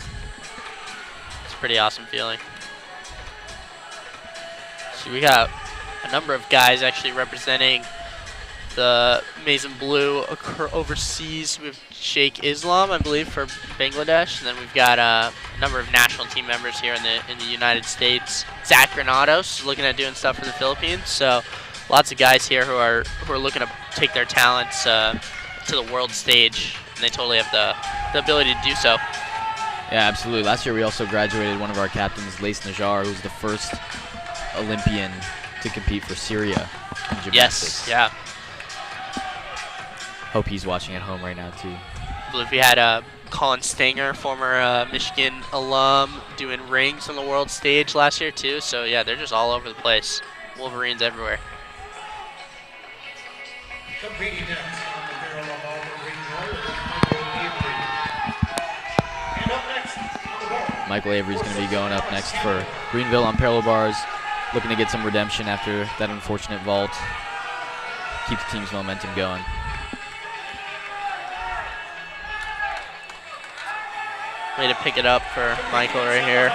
It's a pretty awesome feeling. So we got a number of guys actually representing the maize and blue overseas. We have Sheikh Islam, I believe, for Bangladesh, and then we've got a number of national team members here in the United States. Zach Granados looking at doing stuff for the Philippines. So lots of guys here who are looking to take their talents to the world stage, and they totally have the ability to do so. Yeah, absolutely. Last year we also graduated one of our captains, Lace Najjar, who's the first Olympian to compete for Syria in gymnastics. Yes, yeah. Hope he's watching at home right now too. I believe we had Colin Stanger, former Michigan alum, doing rings on the world stage last year too. So yeah, they're just all over the place. Wolverines everywhere. Competing next on the barrel of all the ring roll is Michael Avery. And up next on the ball. Michael Avery's going to be going up next for Greenville on parallel bars, looking to get some redemption after that unfortunate vault. Keep the team's momentum going. Way to pick it up for Michael right here.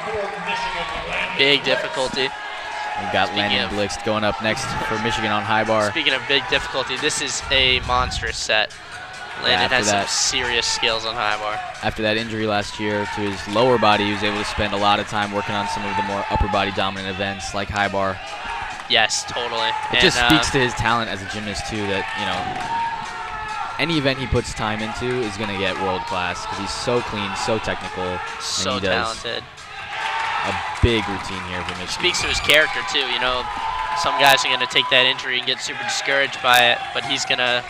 Michigan, Landon Big Blixt. difficulty. We've got Speaking Landon of- Blixt going up next for Michigan on high bar. Speaking of big difficulty, this is a monstrous set. Landon after has some that- serious skills on high bar. After that injury last year to his lower body, he was able to spend a lot of time working on some of the more upper body dominant events like high bar. Yes, totally. It just speaks to his talent as a gymnast too, that, you know, any event he puts time into is going to get world class because he's so clean, so technical, so and he does talented. a big routine here for Michigan. Speaks to his character too. You know, some guys are going to take that injury and get super discouraged by it, but he's going to,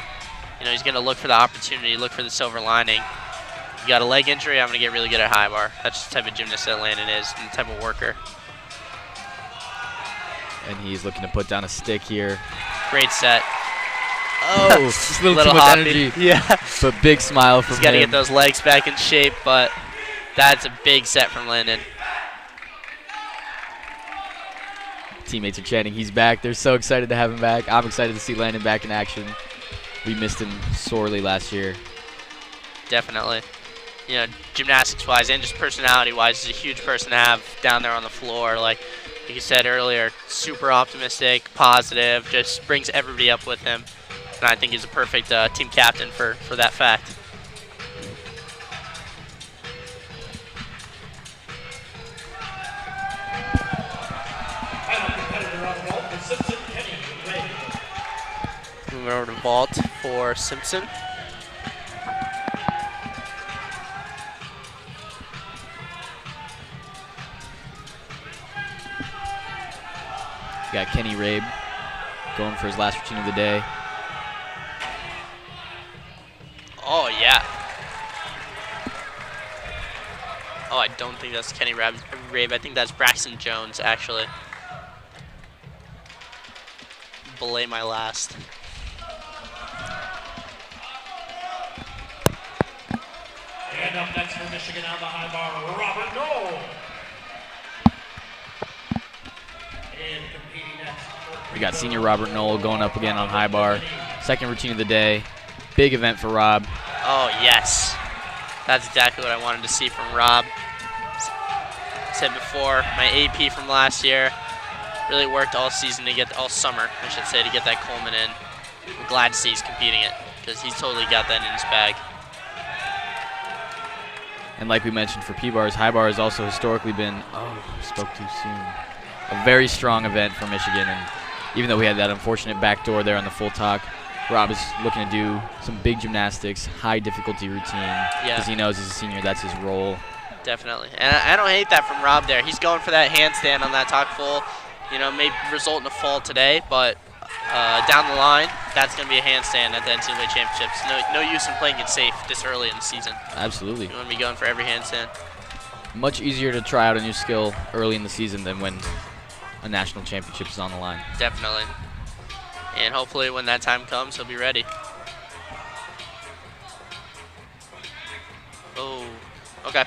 you know, he's going to look for the opportunity, look for the silver lining. You got a leg injury, I'm going to get really good at high bar. That's the type of gymnast that Landon is, and the type of worker. And he's looking to put down a stick here. Great set. Oh, just a little too much hoppy. energy. Yeah. But big smile from He's got to him. get those legs back in shape, but that's a big set from Landon. Teammates are chanting, he's back. They're so excited to have him back. I'm excited to see Landon back in action. We missed him sorely last year. Definitely. You know, gymnastics-wise and just personality-wise, he's a huge person to have down there on the floor. Like you said earlier, super optimistic, positive, just brings everybody up with him. And I think he's a perfect team captain for that fact. Final competitor on vault is Simpson Kenny Ray. Moving over to vault for Simpson. Got Kenny Rabe going for his last routine of the day. Oh, yeah. Oh, I don't think that's Kenny Rabe. I think that's Braxton Jones, actually. Belay my last. And up next for Michigan on the high bar, Robert Knoll. And competing next for We got senior Robert Knoll going up again on high bar. Second routine of the day. Big event for Rob. Oh, yes. That's exactly what I wanted to see from Rob. Said before, my AP from last year really worked all season to get, all summer, I should say, to get that Coleman in. I'm glad to see he's competing it because he's totally got that in his bag. And like we mentioned for P-bars, high bar has also historically been, spoke too soon, a very strong event for Michigan. And even though we had that unfortunate backdoor there on the full talk, Rob is looking to do some big gymnastics, high difficulty routine, because he knows as a senior that's his role. Definitely. And I don't hate that from Rob there. He's going for that handstand on that talk full. You know, may result in a fall today, but down the line, that's going to be a handstand at the NCAA Championships. No use in playing it safe this early in the season. Absolutely. You want to be going for every handstand. Much easier to try out a new skill early in the season than when a national championship is on the line. Definitely. And hopefully when that time comes, he'll be ready. Oh, okay.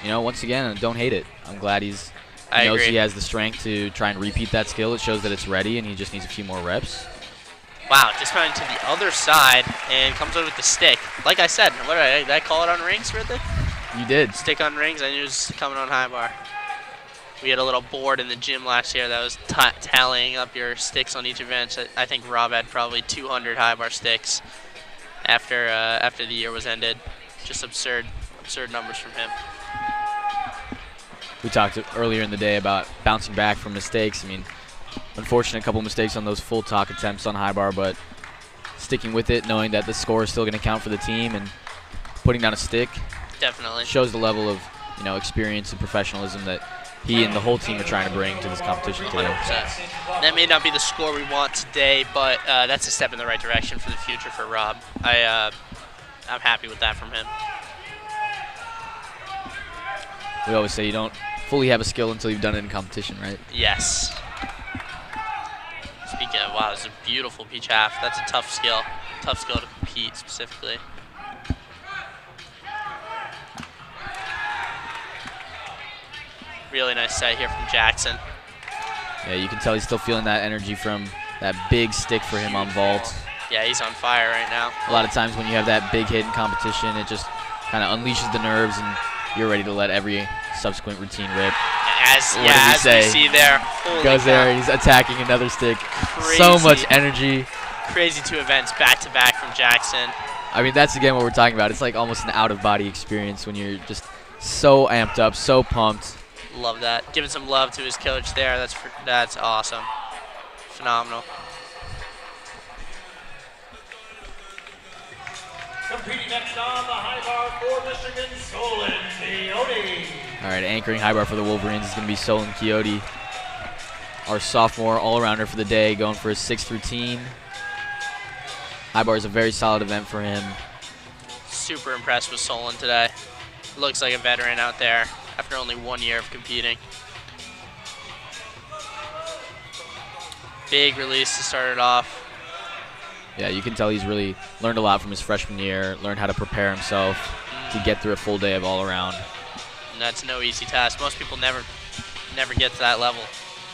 You know, once again, don't hate it. I'm glad he I knows agree. he has the strength to try and repeat that skill. It shows that it's ready, and he just needs a few more reps. Wow, just went to the other side and comes over with the stick. Like I said, what did I call it on rings right there? You did. Stick on rings, I knew it was coming on high bar. We had a little board in the gym last year that was tallying up your sticks on each event. So I think Rob had probably 200 high bar sticks after the year was ended. Just absurd numbers from him. We talked earlier in the day about bouncing back from mistakes. I mean, unfortunate couple mistakes on those full talk attempts on high bar, but sticking with it, knowing that the score is still going to count for the team, and putting down a stick Definitely. shows the level of, you know, experience and professionalism that he and the whole team are trying to bring to this competition today. 100%. That may not be the score we want today, but that's a step in the right direction for the future for Rob. I'm happy with that from him. We always say you don't fully have a skill until you've done it in competition, right? Yes. Speaking of, wow, this is a beautiful peach half. That's a tough skill. Tough skill to compete specifically. Really nice set here from Jackson. Yeah, you can tell he's still feeling that energy from that big stick for him on vault. Yeah, he's on fire right now. A lot of times when you have that big hit in competition, it just kind of unleashes the nerves and you're ready to let every subsequent routine rip. As What we see there. Holy Goes cow. there, he's attacking another stick. Crazy. So much energy. Crazy 2 events back-to-back from Jackson. I mean, that's again what we're talking about. It's like almost an out-of-body experience when you're just so amped up, so pumped. Love that. Giving some love to his coach there. That's awesome. Phenomenal. Competing next on the high bar for Michigan, Solen Chiodi. All right, anchoring high bar for the Wolverines is going to be Solen Chiodi, our sophomore all-arounder for the day, going for his 6th routine. High bar is a very solid event for him. Super impressed with Solen today. Looks like a veteran out there after only 1 year of competing. Big release to start it off. Yeah, you can tell he's really learned a lot from his freshman year, learned how to prepare himself to get through a full day of all-around. And that's no easy task. Most people never get to that level.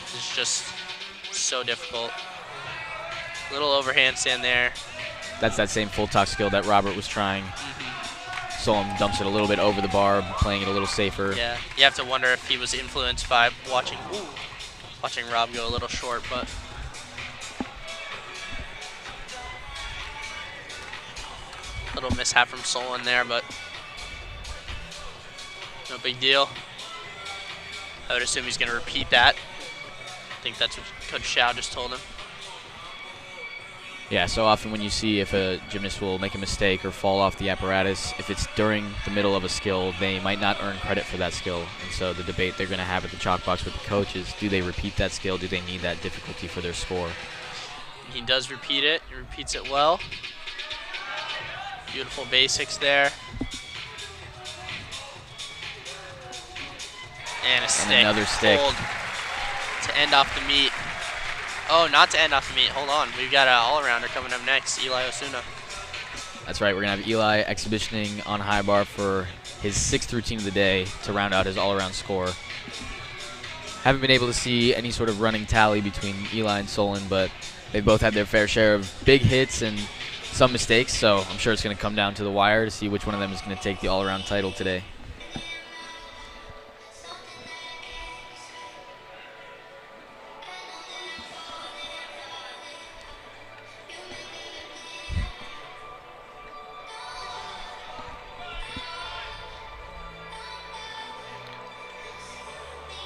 It's just so difficult. Little overhand stand there. That's that same full toss skill that Robert was trying. Solen dumps it a little bit over the bar, playing it a little safer. Yeah, you have to wonder if he was influenced by watching Rob go a little short, but little mishap from Solen there, but no big deal. I would assume he's going to repeat that. I think that's what Coach Shao just told him. Yeah, so often when you see if a gymnast will make a mistake or fall off the apparatus, if it's during the middle of a skill, they might not earn credit for that skill. And so the debate they're going to have at the chalk box with the coach is, do they repeat that skill? Do they need that difficulty for their score? He does repeat it. He repeats it well. Beautiful basics there. And a stick. And another stick. Hold to end off the meet. Oh, not to end off the meet. Hold on. We've got an all-arounder coming up next, Eli Osuna. That's right. We're going to have Eli exhibitioning on high bar for his 6th routine of the day to round out his all-around score. Haven't been able to see any sort of running tally between Eli and Solen, but they both had their fair share of big hits and some mistakes, so I'm sure it's going to come down to the wire to see which one of them is going to take the all-around title today.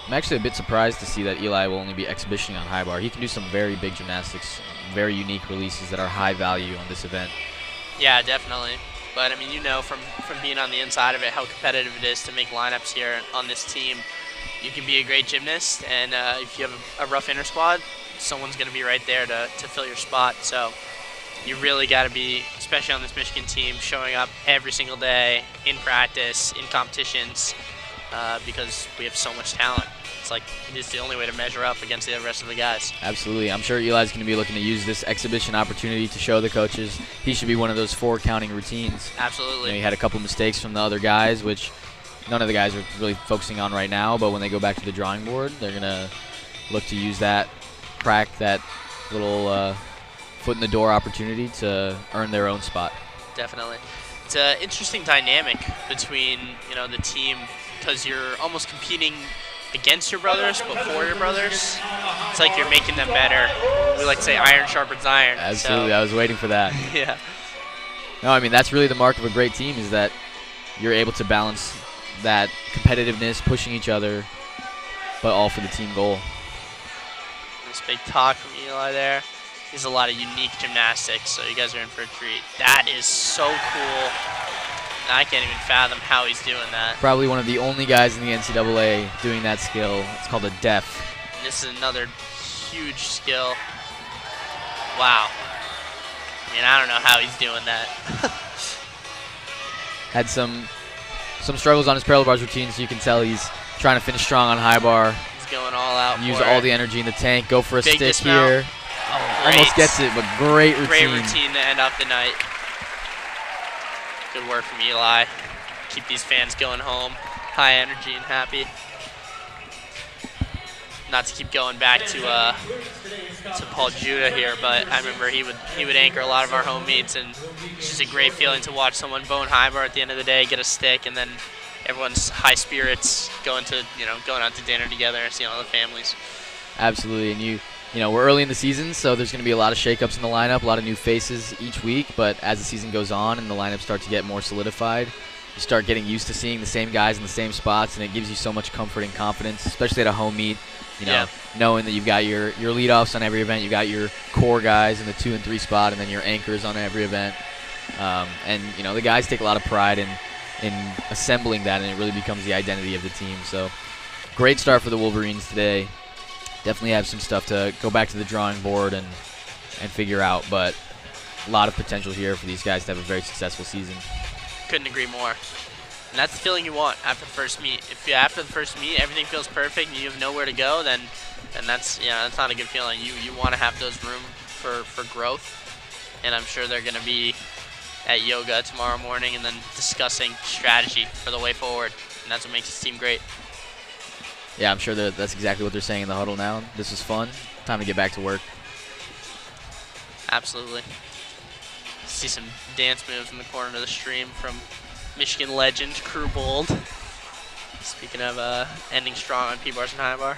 I'm actually a bit surprised to see that Eli will only be exhibitioning on high bar. He can do some very big gymnastics, very unique releases that are high value on this event. Yeah, definitely. But, I mean, you know from being on the inside of it how competitive it is to make lineups here on this team. You can be a great gymnast, and if you have a rough inner squad, someone's going to be right there to fill your spot. So you really got to be, especially on this Michigan team, showing up every single day in practice, in competitions, because we have so much talent. It's like it's the only way to measure up against the rest of the guys. Absolutely. I'm sure Eli's going to be looking to use this exhibition opportunity to show the coaches he should be one of those 4 counting routines. Absolutely. You know, he had a couple mistakes from the other guys, which none of the guys are really focusing on right now, but when they go back to the drawing board, they're going to look to use that, crack that little foot in the door opportunity to earn their own spot. Definitely. It's an interesting dynamic between, the team, because you're almost competing against your brothers, but for your brothers. It's like you're making them better. We like to say iron sharpens iron. Absolutely. So. I was waiting for that. Yeah. No, I mean, that's really the mark of a great team, is that you're able to balance that competitiveness, pushing each other, but all for the team goal. This big talk from Eli there. There's a lot of unique gymnastics, so you guys are in for a treat. That is so cool. I can't even fathom how he's doing that. Probably one of the only guys in the NCAA doing that skill. It's called a def. And this is another huge skill. Wow. I mean, I don't know how he's doing that. Had some struggles on his parallel bars routine, so you can tell he's trying to finish strong on high bar. He's going all out. Use all the energy in the tank. Go for a big stick dismount. here. Oh, almost gets it, but great routine. Great routine to end off the night. Good work from Eli. Keep these fans going home, high energy and happy. Not to keep going back to Paul Judah here, but I remember he would anchor a lot of our home meets, and it's just a great feeling to watch someone bone high bar at the end of the day, get a stick, and then everyone's high spirits, going out to dinner together, seeing all the families. Absolutely, and we're early in the season, so there's going to be a lot of shakeups in the lineup, a lot of new faces each week. But as the season goes on and the lineup starts to get more solidified, you start getting used to seeing the same guys in the same spots, and it gives you so much comfort and confidence, especially at a home meet. Knowing that you've got your leadoffs on every event, you've got your core guys in the 2 and 3 spot, and then your anchors on every event. The guys take a lot of pride in assembling that, and it really becomes the identity of the team. So, great start for the Wolverines today. Definitely have some stuff to go back to the drawing board and figure out, but a lot of potential here for these guys to have a very successful season. Couldn't agree more. And that's the feeling you want after the first meet. If after the first meet everything feels perfect and you have nowhere to go, then that's not a good feeling. You want to have those room for growth, and I'm sure they're going to be at yoga tomorrow morning and then discussing strategy for the way forward, and that's what makes this team great. Yeah, I'm sure that's exactly what they're saying in the huddle now. This was fun. Time to get back to work. Absolutely. See some dance moves in the corner of the stream from Michigan legend Crew Bold. Speaking of ending strong on P-bars and high bar.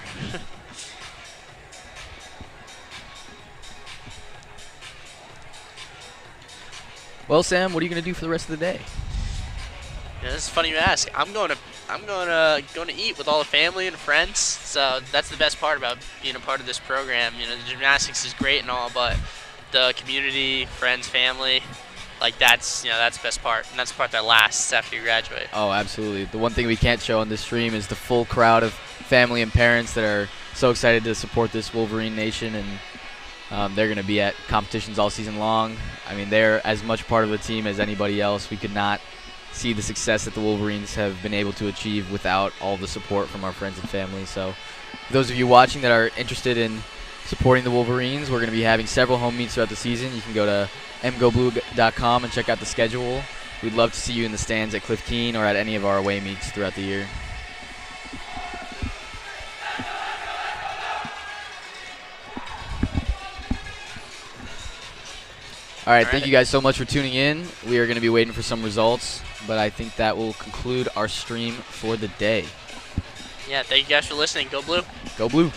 Well, Sam, what are you going to do for the rest of the day? This is funny you ask. I'm going to eat with all the family and friends. So that's the best part about being a part of this program. The gymnastics is great and all, but the community, friends, family, that's the best part, and that's the part that lasts after you graduate. Oh, absolutely. The one thing we can't show on this stream is the full crowd of family and parents that are so excited to support this Wolverine Nation, and they're going to be at competitions all season long. I mean, they're as much part of the team as anybody else. We could not see the success that the Wolverines have been able to achieve without all the support from our friends and family. So for those of you watching that are interested in supporting the Wolverines, we're going to be having several home meets throughout the season. You can go to mgoblue.com and check out the schedule. We'd love to see you in the stands at Cliff Keene or at any of our away meets throughout the year. All right, thank you guys so much for tuning in. We are going to be waiting for some results, but I think that will conclude our stream for the day. Yeah, thank you guys for listening. Go Blue. Go Blue.